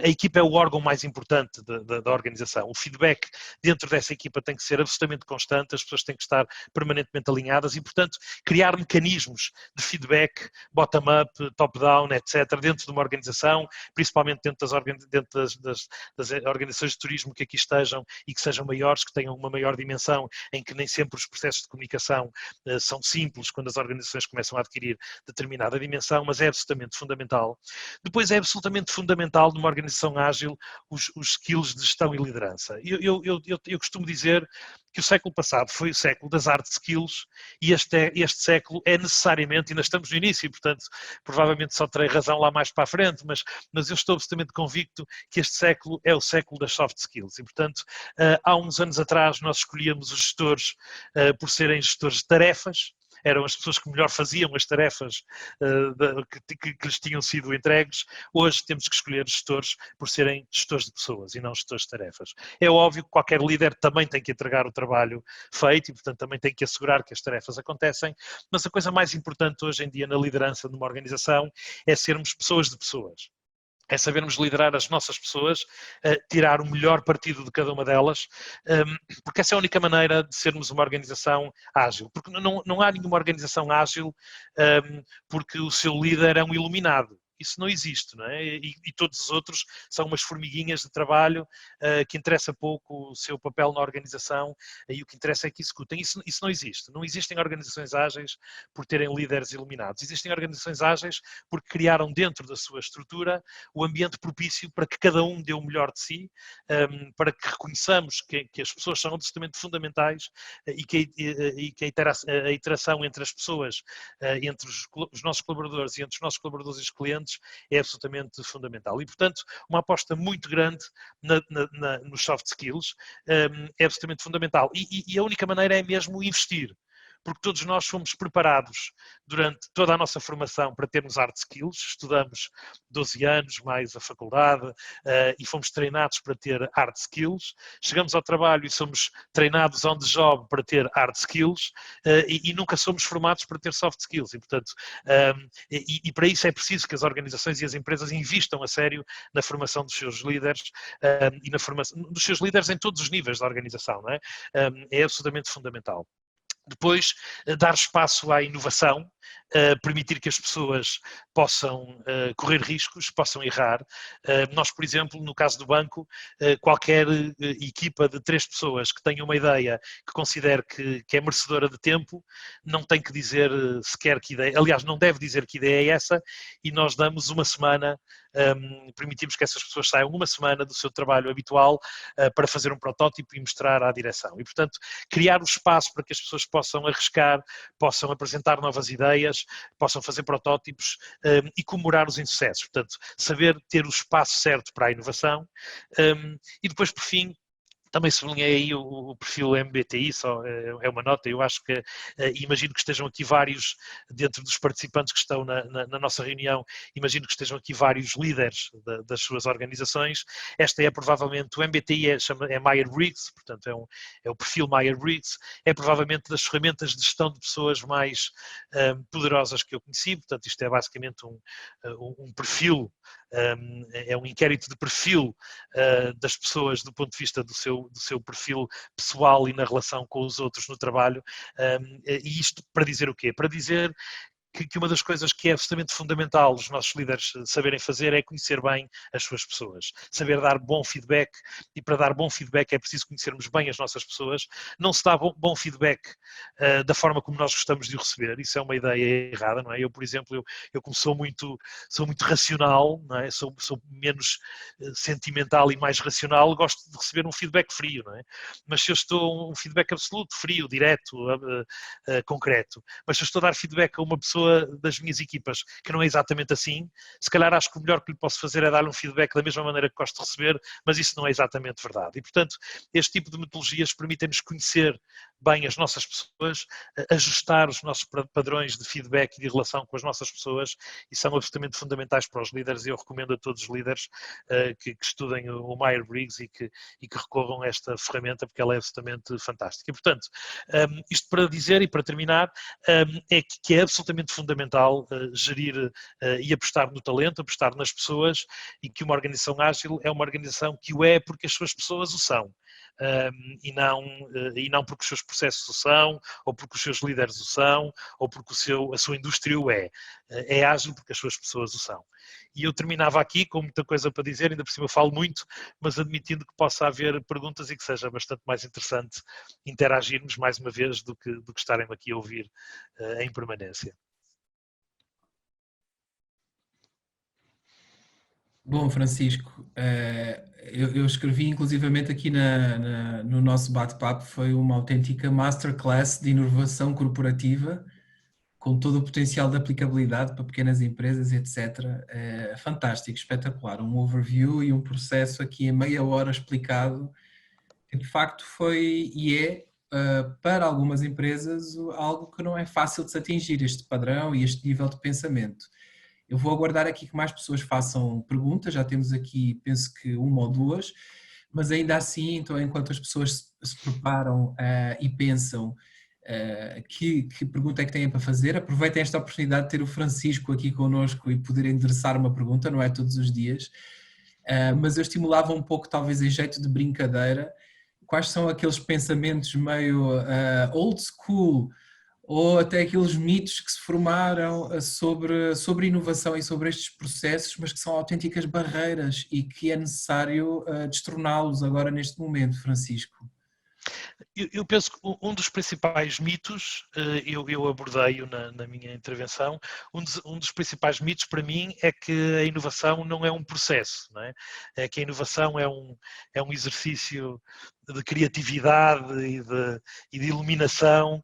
a equipa é o órgão mais importante da organização. O feedback dentro dessa equipa tem que ser absolutamente constante, as pessoas têm que estar permanentemente alinhadas e, portanto, criar mecanismos de feedback bottom-up, top-down, etc., dentro de uma organização, principalmente dentro das organizações de turismo que aqui estejam e que sejam maiores, que tenham uma maior dimensão, em que nem sempre os processos de comunicação são simples quando as organizações começam a adquirir determinada dimensão, mas é absolutamente fundamental. Depois é absolutamente fundamental numa organização ágil os skills de gestão e liderança. Eu costumo dizer que o século passado foi o século das hard skills e este século é necessariamente, ainda estamos no início, portanto, provavelmente só terei razão lá mais para a frente, mas eu estou absolutamente convicto que este século é o século das soft skills e, portanto, há uns anos atrás nós escolhíamos os gestores por serem gestores de tarefas, eram as pessoas que melhor faziam as tarefas que lhes tinham sido entregues. Hoje temos que escolher gestores por serem gestores de pessoas e não gestores de tarefas. É óbvio que qualquer líder também tem que entregar o trabalho feito e, portanto, também tem que assegurar que as tarefas acontecem, mas a coisa mais importante hoje em dia na liderança de uma organização é sermos pessoas de pessoas. É sabermos liderar as nossas pessoas, tirar o melhor partido de cada uma delas, porque essa é a única maneira de sermos uma organização ágil. Porque não há nenhuma organização ágil porque o seu líder é um iluminado. Isso não existe, não é? E todos os outros são umas formiguinhas de trabalho que interessa pouco o seu papel na organização e o que interessa é que executem. Isso não existe. Não existem organizações ágeis por terem líderes iluminados. Existem organizações ágeis porque criaram dentro da sua estrutura o ambiente propício para que cada um dê o melhor de si, para que reconheçamos que as pessoas são absolutamente fundamentais e que a interação entre as pessoas, entre os nossos colaboradores e entre os nossos colaboradores e os clientes é absolutamente fundamental. E, portanto, uma aposta muito grande nos soft skills é absolutamente fundamental. E a única maneira é mesmo investir. Porque todos nós fomos preparados durante toda a nossa formação para termos hard skills, estudamos 12 anos mais a faculdade e fomos treinados para ter hard skills, chegamos ao trabalho e somos treinados on the job para ter hard skills e nunca somos formados para ter soft skills e, portanto, e para isso é preciso que as organizações e as empresas investam a sério na formação dos seus líderes e na formação dos seus líderes em todos os níveis da organização, não é? É absolutamente fundamental. Depois, dar espaço à inovação, permitir que as pessoas possam correr riscos, possam errar. Nós, por exemplo, no caso do banco, qualquer equipa de 3 pessoas que tenha uma ideia que considere que é merecedora de tempo, não tem que dizer sequer que ideia, aliás, não deve dizer que ideia é essa, e nós damos uma semana, permitimos que essas pessoas saiam uma semana do seu trabalho habitual para fazer um protótipo e mostrar à direção. E, portanto, criar o espaço para que as pessoas possam arriscar, possam apresentar novas ideias, possam fazer protótipos e comemorar os insucessos. Portanto, saber ter o espaço certo para a inovação e depois, por fim, Também sublinhei aí o perfil MBTI, só é uma nota. Eu acho que, imagino que estejam aqui vários, dentro dos participantes que estão na nossa reunião, imagino que estejam aqui vários líderes das suas organizações. Esta é provavelmente, o MBTI é Myers-Briggs, portanto é o perfil Myers-Briggs, é provavelmente das ferramentas de gestão de pessoas mais poderosas que eu conheci. Portanto, isto é basicamente um perfil, é um inquérito de perfil das pessoas do ponto de vista do seu perfil pessoal e na relação com os outros no trabalho. E isto para dizer o quê? Para dizer que uma das coisas que é absolutamente fundamental os nossos líderes saberem fazer é conhecer bem as suas pessoas, saber dar bom feedback, e para dar bom feedback é preciso conhecermos bem as nossas pessoas. Não se dá bom feedback da forma como nós gostamos de o receber, isso é uma ideia errada, não é? Eu, por exemplo, eu como sou muito racional, não é? Sou menos sentimental e mais racional, gosto de receber um feedback frio, não é? Mas se eu estou um feedback absoluto, frio, direto, concreto, mas se eu estou a dar feedback a uma pessoa das minhas equipas que não é exatamente assim, se calhar acho que o melhor que lhe posso fazer é dar-lhe um feedback da mesma maneira que gosto de receber, mas isso não é exatamente verdade. E, portanto, este tipo de metodologias permitem-nos conhecer bem as nossas pessoas, ajustar os nossos padrões de feedback e de relação com as nossas pessoas, e são absolutamente fundamentais para os líderes, e eu recomendo a todos os líderes que estudem o Myers-Briggs e que recorram a esta ferramenta, porque ela é absolutamente fantástica. E, portanto, isto para dizer e para terminar, é que é absolutamente fundamental gerir e apostar no talento, apostar nas pessoas, e que uma organização ágil é uma organização que o é porque as suas pessoas o são. E não porque os seus processos o são, ou porque os seus líderes o são, ou porque a sua indústria o é. É ágil porque as suas pessoas o são. E eu terminava aqui com muita coisa para dizer, ainda por cima eu falo muito, mas admitindo que possa haver perguntas e que seja bastante mais interessante interagirmos mais uma vez do que estarem aqui a ouvir em permanência. Bom, Francisco, eu escrevi inclusivamente aqui no nosso bate-papo, foi uma autêntica masterclass de inovação corporativa, com todo o potencial de aplicabilidade para pequenas empresas, etc. Fantástico, espetacular, um overview e um processo aqui em meia hora explicado, que de facto foi e é, para algumas empresas, algo que não é fácil de se atingir, este padrão e este nível de pensamento. Eu vou aguardar aqui que mais pessoas façam perguntas, já temos aqui, penso que uma ou duas, mas ainda assim, então, enquanto as pessoas se preparam e pensam que pergunta é que têm para fazer, aproveitem esta oportunidade de ter o Francisco aqui connosco e poder endereçar uma pergunta, não é todos os dias, mas eu estimulava um pouco, talvez em jeito de brincadeira, quais são aqueles pensamentos meio old school, ou até aqueles mitos que se formaram sobre inovação e sobre estes processos, mas que são autênticas barreiras e que é necessário destorná-los agora neste momento, Francisco. Eu penso que um dos principais mitos, eu abordei-o na minha intervenção, um dos principais mitos para mim é que a inovação não é um processo, não é? É que a inovação é um exercício de criatividade e de iluminação,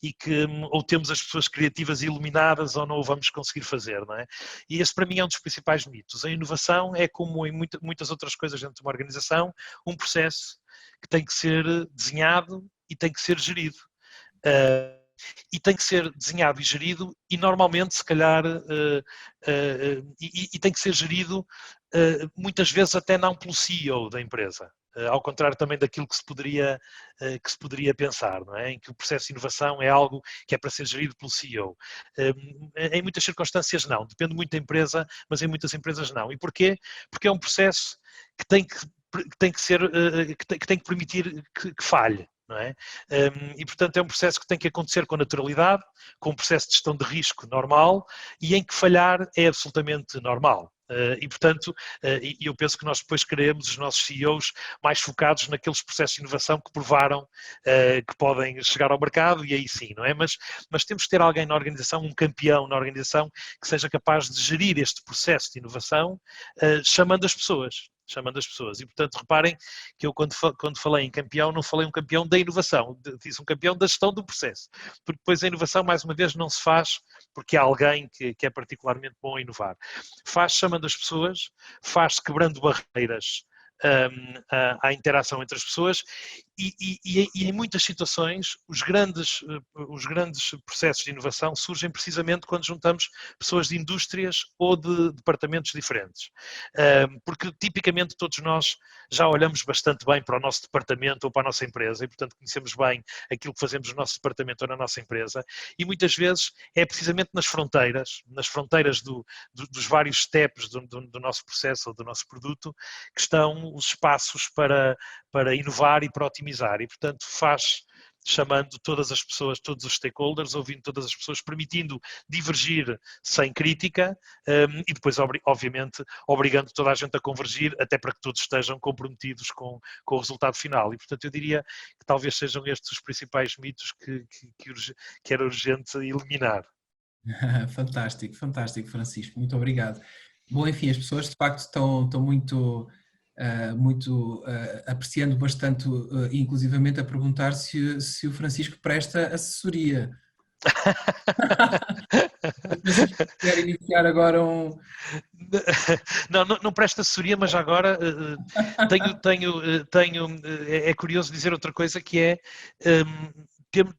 e que ou temos as pessoas criativas e iluminadas ou não o vamos conseguir fazer, não é? E esse para mim é um dos principais mitos. A inovação é, como em muitas outras coisas dentro de uma organização, um processo que tem que ser desenhado e tem que ser gerido. E tem que ser desenhado e gerido, e normalmente, se calhar, e tem que ser gerido muitas vezes até não pelo CEO da empresa. Ao contrário também daquilo que se poderia pensar, não é? Em que o processo de inovação é algo que é para ser gerido pelo CEO. Em muitas circunstâncias não, depende muito da empresa, mas em muitas empresas não. E porquê? Porque é um processo que tem que ser, que tem que permitir que falhe. Não é? E, portanto, é um processo que tem que acontecer com naturalidade, com um processo de gestão de risco normal, e em que falhar é absolutamente normal. E, portanto, eu penso que nós depois queremos os nossos CEOs mais focados naqueles processos de inovação que provaram que podem chegar ao mercado, e aí sim, não é? Mas temos que ter alguém na organização, um campeão na organização, que seja capaz de gerir este processo de inovação, chamando as pessoas. E, portanto, reparem que eu, quando falei em campeão, não falei um campeão da inovação, disse um campeão da gestão do processo. Porque depois a inovação, mais uma vez, não se faz porque há alguém que é particularmente bom a inovar. Faz chamando as pessoas, faz quebrando barreiras à interação entre as pessoas e em muitas situações os grandes processos de inovação surgem precisamente quando juntamos pessoas de indústrias ou de departamentos diferentes. Porque tipicamente todos nós já olhamos bastante bem para o nosso departamento ou para a nossa empresa e, portanto, conhecemos bem aquilo que fazemos no nosso departamento ou na nossa empresa e muitas vezes é precisamente nas fronteiras dos vários steps do nosso processo ou do nosso produto que estão os espaços para inovar e para otimizar e, portanto, chamando todas as pessoas, todos os stakeholders, ouvindo todas as pessoas, permitindo divergir sem crítica e depois, obviamente, obrigando toda a gente a convergir, até para que todos estejam comprometidos com o resultado final. E, portanto, eu diria que talvez sejam estes os principais mitos que era urgente eliminar. Fantástico, fantástico, Francisco, muito obrigado. Bom, enfim, as pessoas de facto estão muito, apreciando bastante, inclusivamente a perguntar se o Francisco presta assessoria. O Francisco quer iniciar agora um... Não presta assessoria, mas agora é curioso dizer outra coisa que é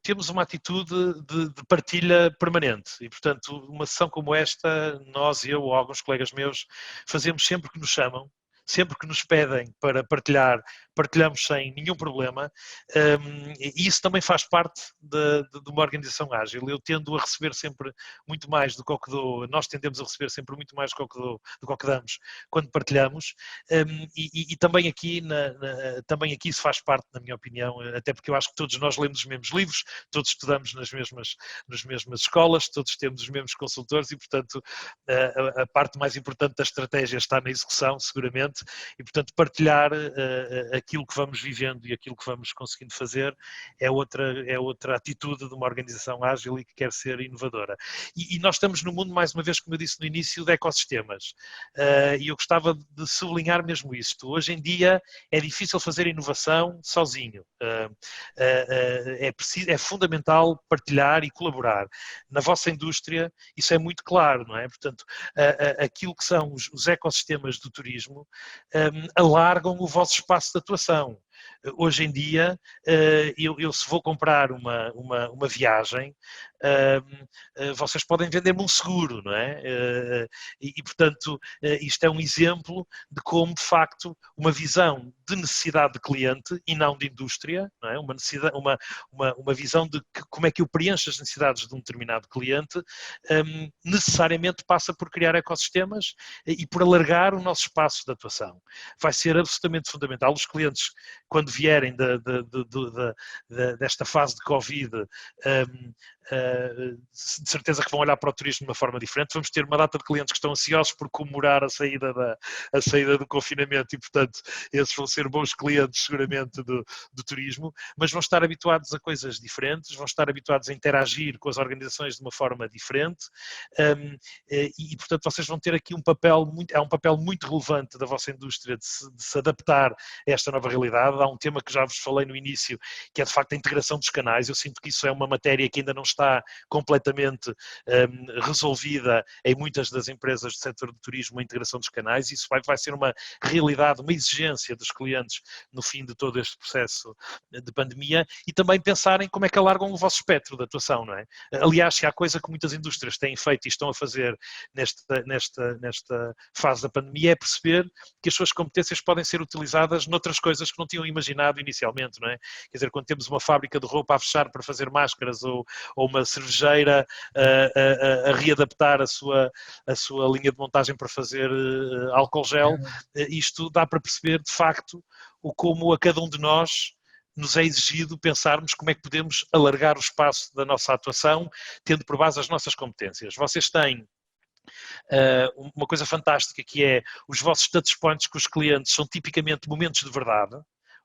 temos uma atitude de partilha permanente e, portanto, uma sessão como esta, nós, eu ou alguns colegas meus, fazemos sempre que nos chamam, sempre que nos pedem para partilhar, partilhamos sem nenhum problema, e isso também faz parte de uma organização ágil. Eu tendo a receber sempre muito mais do que o que dou, nós tendemos a receber sempre muito mais do que o que damos quando partilhamos, e também aqui, também aqui isso faz parte, na minha opinião, até porque eu acho que todos nós lemos os mesmos livros, todos estudamos nas mesmas escolas, todos temos os mesmos consultores e, portanto, a parte mais importante da estratégia está na execução, seguramente, e, portanto, partilhar aquilo que vamos vivendo e aquilo que vamos conseguindo fazer é outra atitude de uma organização ágil e que quer ser inovadora. E nós estamos no mundo, mais uma vez, como eu disse no início, de ecossistemas. E eu gostava de sublinhar mesmo isto. Hoje em dia é difícil fazer inovação sozinho. É fundamental partilhar e colaborar. Na vossa indústria isso é muito claro, não é? Portanto, aquilo que são os ecossistemas do turismo alargam o vosso espaço de atuação. Hoje em dia, eu se vou comprar uma viagem, vocês podem vender-me um seguro, não é? E, portanto, isto é um exemplo de como, de facto, uma visão de necessidade de cliente e não de indústria, não é? Uma visão de como é que eu preencho as necessidades de um determinado cliente, necessariamente passa por criar ecossistemas e por alargar o nosso espaço de atuação. Vai ser absolutamente fundamental. Os clientes, quando vierem desta fase de Covid, de certeza que vão olhar para o turismo de uma forma diferente. Vamos ter uma data de clientes que estão ansiosos por comemorar a saída do confinamento e, portanto, esses vão ser bons clientes, seguramente, do turismo, mas vão estar habituados a coisas diferentes, vão estar habituados a interagir com as organizações de uma forma diferente e, portanto, vocês vão ter aqui um papel muito relevante da vossa indústria de se adaptar a esta nova realidade. Há um tema que já vos falei no início, que é, de facto, a integração dos canais. Eu sinto que isso é uma matéria que ainda não está completamente resolvida em muitas das empresas do setor do turismo, a integração dos canais. Isso vai ser uma realidade, uma exigência dos clientes no fim de todo este processo de pandemia e também pensarem como é que alargam o vosso espectro de atuação, não é? Aliás, se há coisa que muitas indústrias têm feito e estão a fazer nesta fase da pandemia é perceber que as suas competências podem ser utilizadas noutras coisas que não tinham imaginado inicialmente, não é? Quer dizer, quando temos uma fábrica de roupa a fechar para fazer máscaras ou uma cervejeira a readaptar a sua linha de montagem para fazer álcool gel, isto dá para perceber, de facto, como a cada um de nós nos é exigido pensarmos como é que podemos alargar o espaço da nossa atuação, tendo por base as nossas competências. Vocês têm uma coisa fantástica que é os vossos touchpoints com os clientes são tipicamente momentos de verdade,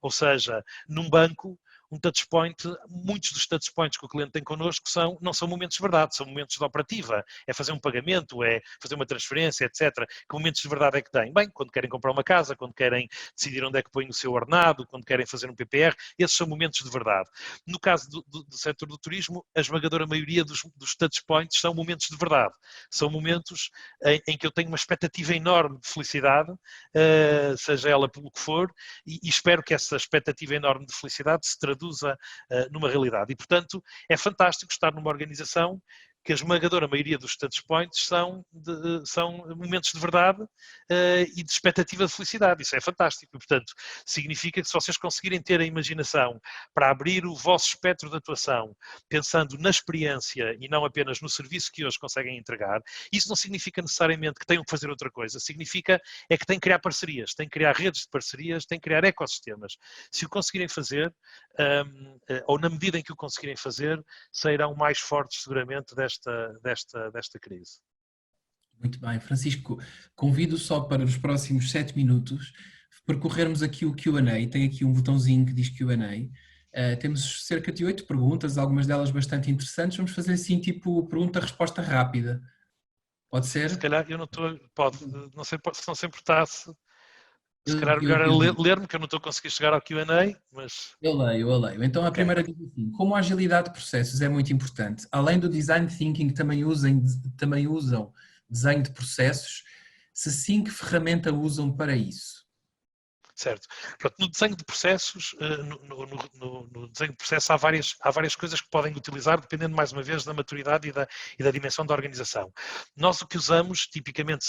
ou seja, num banco um touchpoint, muitos dos touchpoints que o cliente tem connosco não são momentos de verdade, são momentos de operativa, é fazer um pagamento, é fazer uma transferência, etc. Que momentos de verdade é que têm? Bem, quando querem comprar uma casa, quando querem decidir onde é que põem o seu ordenado, quando querem fazer um PPR, esses são momentos de verdade. No caso do setor do turismo, a esmagadora maioria dos touchpoints são momentos de verdade, são momentos em que eu tenho uma expectativa enorme de felicidade, seja ela pelo que for, e espero que essa expectativa enorme de felicidade se traduza numa realidade. E, portanto, é fantástico estar numa organização que a esmagadora maioria dos touchpoints são momentos de verdade e de expectativa de felicidade. Isso é fantástico. E, portanto, significa que se vocês conseguirem ter a imaginação para abrir o vosso espectro de atuação, pensando na experiência e não apenas no serviço que hoje conseguem entregar, isso não significa necessariamente que tenham que fazer outra coisa. Significa que têm que criar parcerias, têm que criar redes de parcerias, têm que criar ecossistemas. Se o conseguirem fazer, ou na medida em que o conseguirem fazer, sairão mais fortes seguramente desta crise. Muito bem, Francisco, convido só para os próximos 7 minutos percorrermos aqui o Q&A, tem aqui um botãozinho que diz Q&A, temos cerca de 8 perguntas, algumas delas bastante interessantes, vamos fazer assim tipo pergunta-resposta rápida, pode ser? Se calhar eu não estou, pode, não sei se não se importasse, se calhar Eu, melhor é eu, ler-me, que eu não estou a conseguir chegar ao Q&A, mas... eu leio. Então a Ok. primeira diz assim, como a agilidade de processos é muito importante, além do design thinking também usam desenho de processos, se sim, que ferramenta usam para isso? Certo. Pronto, no desenho de processos, no desenho de processos há várias coisas que podem utilizar, dependendo mais uma vez da maturidade e da dimensão da organização. Nós o que usamos tipicamente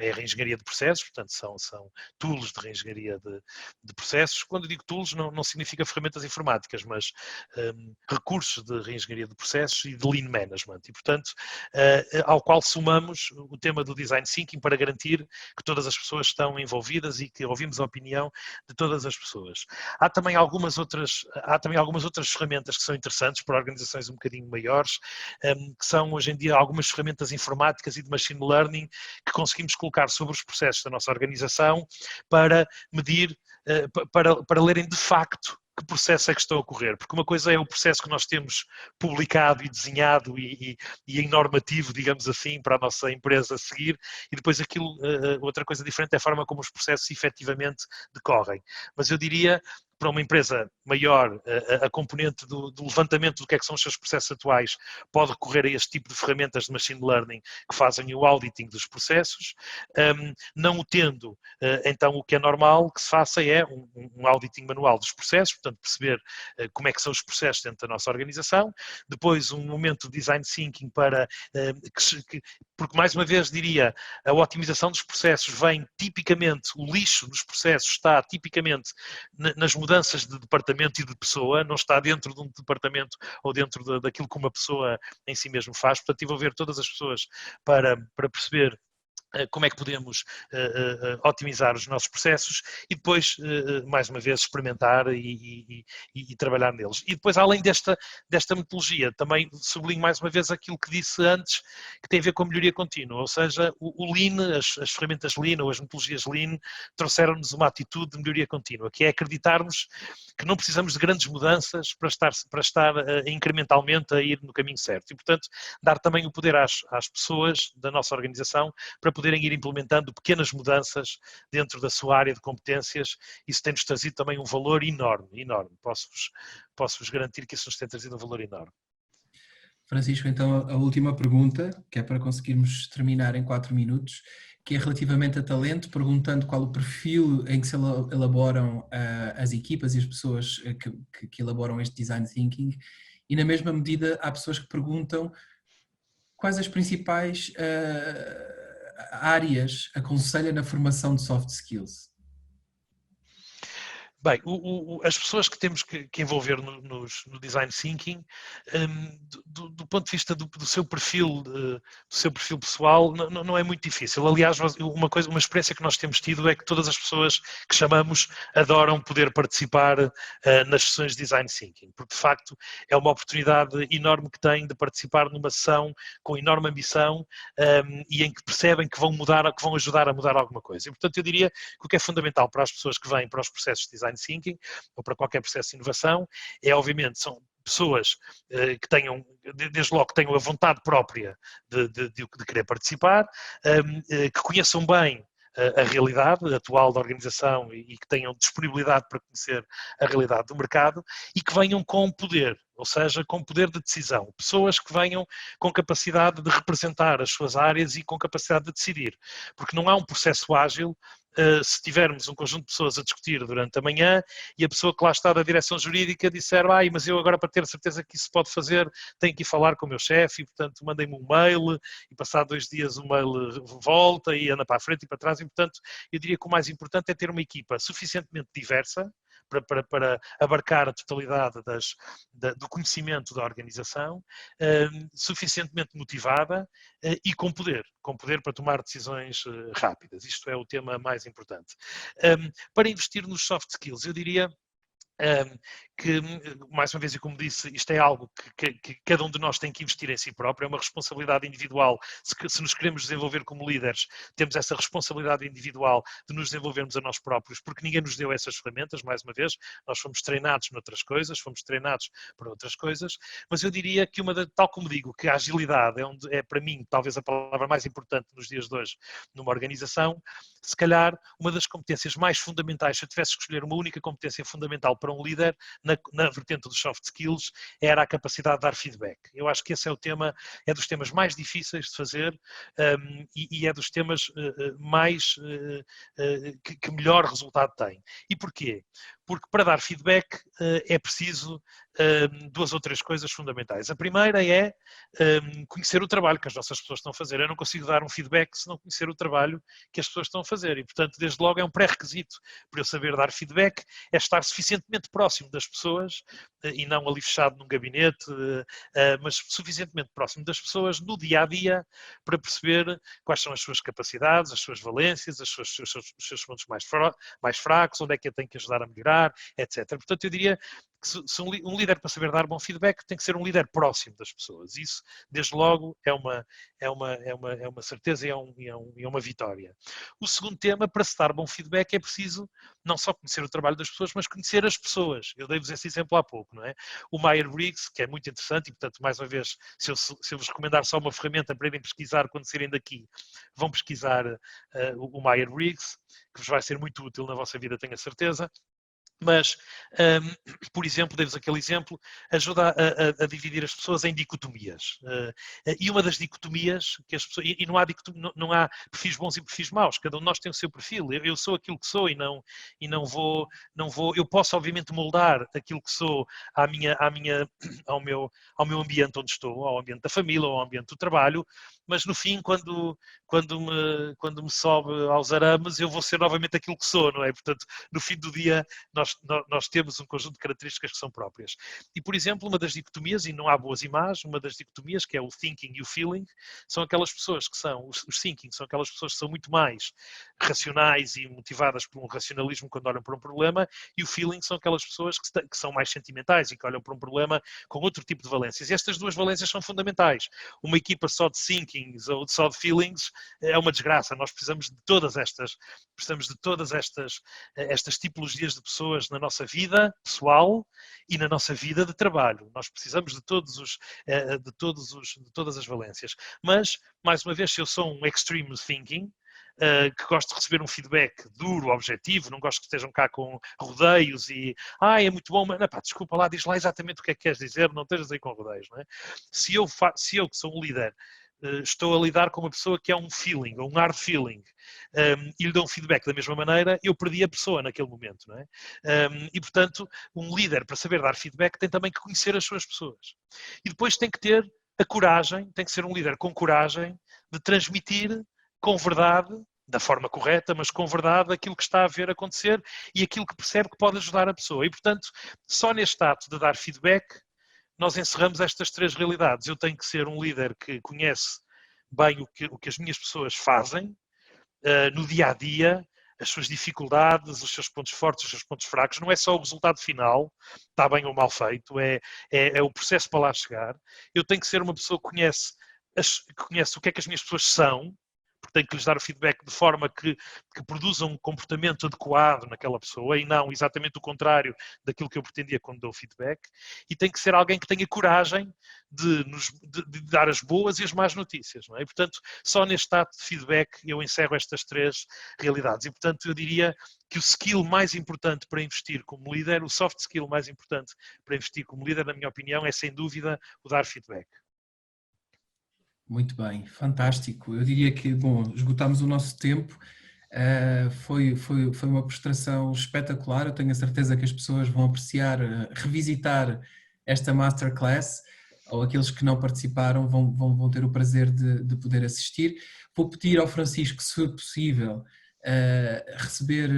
é a reengenharia de processos, portanto são tools de reengenharia de processos. Quando digo tools não significa ferramentas informáticas, mas recursos de reengenharia de processos e de lean management. E portanto, ao qual somamos o tema do design thinking para garantir que todas as pessoas estão envolvidas e que ouvimos a opinião de todas as pessoas. Há também algumas outras ferramentas que são interessantes para organizações um bocadinho maiores, que são hoje em dia algumas ferramentas informáticas e de machine learning que conseguimos colocar sobre os processos da nossa organização para medir, para lerem de facto que processo é que estão a ocorrer, porque uma coisa é o processo que nós temos publicado e desenhado e em normativo, digamos assim, para a nossa empresa seguir, e depois outra coisa diferente é a forma como os processos efetivamente decorrem. Mas eu diria, para uma empresa maior, a componente do levantamento do que é que são os seus processos atuais pode recorrer a este tipo de ferramentas de machine learning que fazem o auditing dos processos. Não o tendo, então o que é normal que se faça é um auditing manual dos processos, portanto perceber como é que são os processos dentro da nossa organização, depois um momento de design thinking para porque mais uma vez diria, a otimização dos processos vem tipicamente, o lixo dos processos está tipicamente nas mudanças de departamento e de pessoa, não está dentro de um departamento ou dentro daquilo que uma pessoa em si mesmo faz, portanto envolver todas as pessoas para perceber como é que podemos otimizar os nossos processos e depois, mais uma vez, experimentar e trabalhar neles. E depois, além desta metodologia, também sublinho mais uma vez aquilo que disse antes, que tem a ver com a melhoria contínua, ou seja, o Lean, as ferramentas Lean ou as metodologias Lean trouxeram-nos uma atitude de melhoria contínua, que é acreditarmos que não precisamos de grandes mudanças para estar incrementalmente a ir no caminho certo. E, portanto, dar também o poder às pessoas da nossa organização para poderem ir implementando pequenas mudanças dentro da sua área de competências. Isso tem-nos trazido também um valor enorme, enorme. Posso-vos garantir que isso nos tem trazido um valor enorme. Francisco, então a última pergunta, que é para conseguirmos terminar em 4 minutos, que é relativamente a talento, perguntando qual o perfil em que se elaboram as equipas e as pessoas que elaboram este design thinking, e na mesma medida há pessoas que perguntam quais as principais áreas aconselha na formação de soft skills. Bem, as pessoas que temos que envolver no design thinking, do ponto de vista do seu perfil pessoal, não é muito difícil. Aliás, uma experiência que nós temos tido é que todas as pessoas que chamamos adoram poder participar nas sessões de design thinking, porque de facto é uma oportunidade enorme que têm de participar numa sessão com enorme ambição e em que percebem que vão ajudar a mudar alguma coisa. E portanto eu diria que o que é fundamental para as pessoas que vêm para os processos de design design thinking ou para qualquer processo de inovação, obviamente, são pessoas que tenham, desde logo, que tenham a vontade própria de querer participar, que conheçam bem a realidade atual da organização e que tenham disponibilidade para conhecer a realidade do mercado e que venham com poder, ou seja, com poder de decisão. Pessoas que venham com capacidade de representar as suas áreas e com capacidade de decidir. Porque não há um processo ágil se tivermos um conjunto de pessoas a discutir durante a manhã e a pessoa que lá está da direção jurídica disser, mas eu agora para ter certeza que isso se pode fazer tenho que ir falar com o meu chefe e portanto mandem-me um mail e passado 2 dias o mail volta e anda para a frente e para trás e portanto eu diria que o mais importante é ter uma equipa suficientemente diversa para abarcar a totalidade do conhecimento da organização, suficientemente motivada e com poder para tomar decisões rápidas. Isto é o tema mais importante. Para investir nos soft skills, eu diria que, mais uma vez, e como disse, isto é algo que cada um de nós tem que investir em si próprio, é uma responsabilidade individual. Se nos queremos desenvolver como líderes, temos essa responsabilidade individual de nos desenvolvermos a nós próprios, porque ninguém nos deu essas ferramentas, mais uma vez, nós fomos treinados noutras coisas, fomos treinados para outras coisas, mas eu diria que tal como digo, que a agilidade é para mim, talvez a palavra mais importante nos dias de hoje numa organização, se calhar uma das competências mais fundamentais, se eu tivesse que escolher uma única competência fundamental para um líder, na vertente dos soft skills, era a capacidade de dar feedback. Eu acho que esse é o tema, é dos temas mais difíceis de fazer e é dos temas que melhor resultado tem. E porquê? Porque para dar feedback é preciso 2 ou 3 coisas fundamentais. A primeira é conhecer o trabalho que as nossas pessoas estão a fazer. Eu não consigo dar um feedback se não conhecer o trabalho que as pessoas estão a fazer. E, portanto, desde logo é um pré-requisito para eu saber dar feedback, é estar suficientemente próximo das pessoas e não ali fechado num gabinete, mas suficientemente próximo das pessoas no dia-a-dia para perceber quais são as suas capacidades, as suas valências, os seus pontos mais fracos, onde é que eu tenho que ajudar a melhorar, etc. Portanto, eu diria que se um líder, para saber dar bom feedback, tem que ser um líder próximo das pessoas. Isso, desde logo, é uma certeza e é uma vitória. O segundo tema, para se dar bom feedback, é preciso não só conhecer o trabalho das pessoas, mas conhecer as pessoas. Eu dei-vos esse exemplo há pouco, não é? O Myers-Briggs, que é muito interessante, e, portanto, mais uma vez, se eu vos recomendar só uma ferramenta para irem pesquisar quando saírem daqui, vão pesquisar o Myers-Briggs, que vos vai ser muito útil na vossa vida, tenho a certeza. Mas, por exemplo, dei-vos aquele exemplo, ajuda a dividir as pessoas em dicotomias. E uma das dicotomias, que as pessoas, e não há perfis bons e perfis maus, cada um de nós tem o seu perfil. Eu sou aquilo que sou e não vou. Eu posso, obviamente, moldar aquilo que sou ao meu ambiente onde estou, ao ambiente da família, ao ambiente do trabalho, mas no fim, quando me sobe aos arames, eu vou ser novamente aquilo que sou, não é? Portanto, no fim do dia, nós temos um conjunto de características que são próprias. E, por exemplo, uma das dicotomias, e não há boas e más, uma das dicotomias, que é o thinking e o feeling, são aquelas pessoas que são, os thinking, são aquelas pessoas que são muito mais racionais e motivadas por um racionalismo quando olham para um problema, e o feeling são aquelas pessoas que são mais sentimentais e que olham para um problema com outro tipo de valências. E estas 2 valências são fundamentais. Uma equipa só de thinkings ou só de feelings é uma desgraça. Nós precisamos de todas estas tipologias de pessoas na nossa vida pessoal e na nossa vida de trabalho. Nós precisamos de todas as valências. Mas, mais uma vez, se eu sou um extreme thinking, que gosto de receber um feedback duro, objetivo, não gosto que estejam cá com rodeios e é muito bom, mas desculpa lá, diz lá exatamente o que é que queres dizer, não estejas aí com rodeios, não é? Se eu que sou um líder, estou a lidar com uma pessoa que é um feeling, ou um hard feeling, e lhe dou um feedback da mesma maneira, eu perdi a pessoa naquele momento, não é? E, portanto, um líder, para saber dar feedback, tem também que conhecer as suas pessoas. E depois tem que ter a coragem, tem que ser um líder com coragem de transmitir com verdade, da forma correta, mas com verdade, aquilo que está a ver acontecer e aquilo que percebe que pode ajudar a pessoa. E, portanto, só neste ato de dar feedback, nós encerramos estas 3 realidades. Eu tenho que ser um líder que conhece bem o que as minhas pessoas fazem no dia-a-dia, as suas dificuldades, os seus pontos fortes, os seus pontos fracos. Não é só o resultado final, está bem ou mal feito, é o processo para lá chegar. Eu tenho que ser uma pessoa que conhece o que é que as minhas pessoas são, tenho que lhes dar o feedback de forma que produza um comportamento adequado naquela pessoa e não exatamente o contrário daquilo que eu pretendia quando dou feedback, e tem que ser alguém que tenha coragem de dar as boas e as más notícias, não é? E, portanto, só neste ato de feedback eu encerro estas três realidades. E, portanto, eu diria que o skill mais importante para investir como líder, o soft skill mais importante para investir como líder, na minha opinião, é sem dúvida o dar feedback. Muito bem, fantástico. Eu diria que, bom, esgotámos o nosso tempo. Foi uma prestação espetacular. Eu tenho a certeza que as pessoas vão apreciar, revisitar esta masterclass, ou aqueles que não participaram vão ter o prazer de poder assistir. Vou pedir ao Francisco, se for possível, receber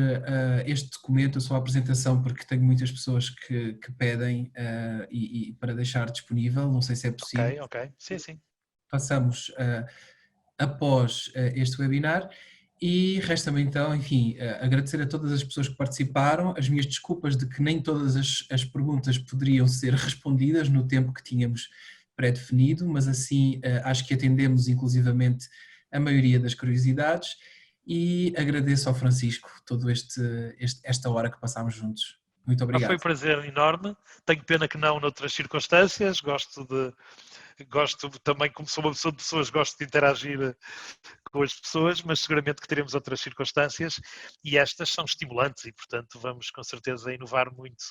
este documento, a sua apresentação, porque tenho muitas pessoas que pedem e para deixar disponível. Não sei se é possível. Ok. Sim, sim. Passamos após este webinar. E resta-me então, enfim, agradecer a todas as pessoas que participaram, as minhas desculpas de que nem todas as perguntas poderiam ser respondidas no tempo que tínhamos pré-definido, mas assim acho que atendemos inclusivamente a maioria das curiosidades, e agradeço ao Francisco toda esta hora que passámos juntos. Muito Foi um obrigado. prazer enorme. Tenho pena que não noutras circunstâncias. Gosto também, como sou uma pessoa de pessoas, gosto de interagir com as pessoas, mas seguramente que teremos outras circunstâncias e estas são estimulantes e, portanto, vamos com certeza inovar muito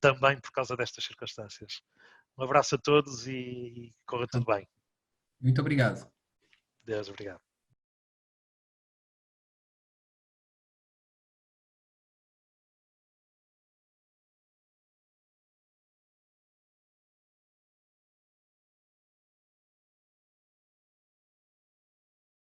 também por causa destas circunstâncias. Um abraço a todos e corra tudo bem. Muito obrigado. Deus, obrigado.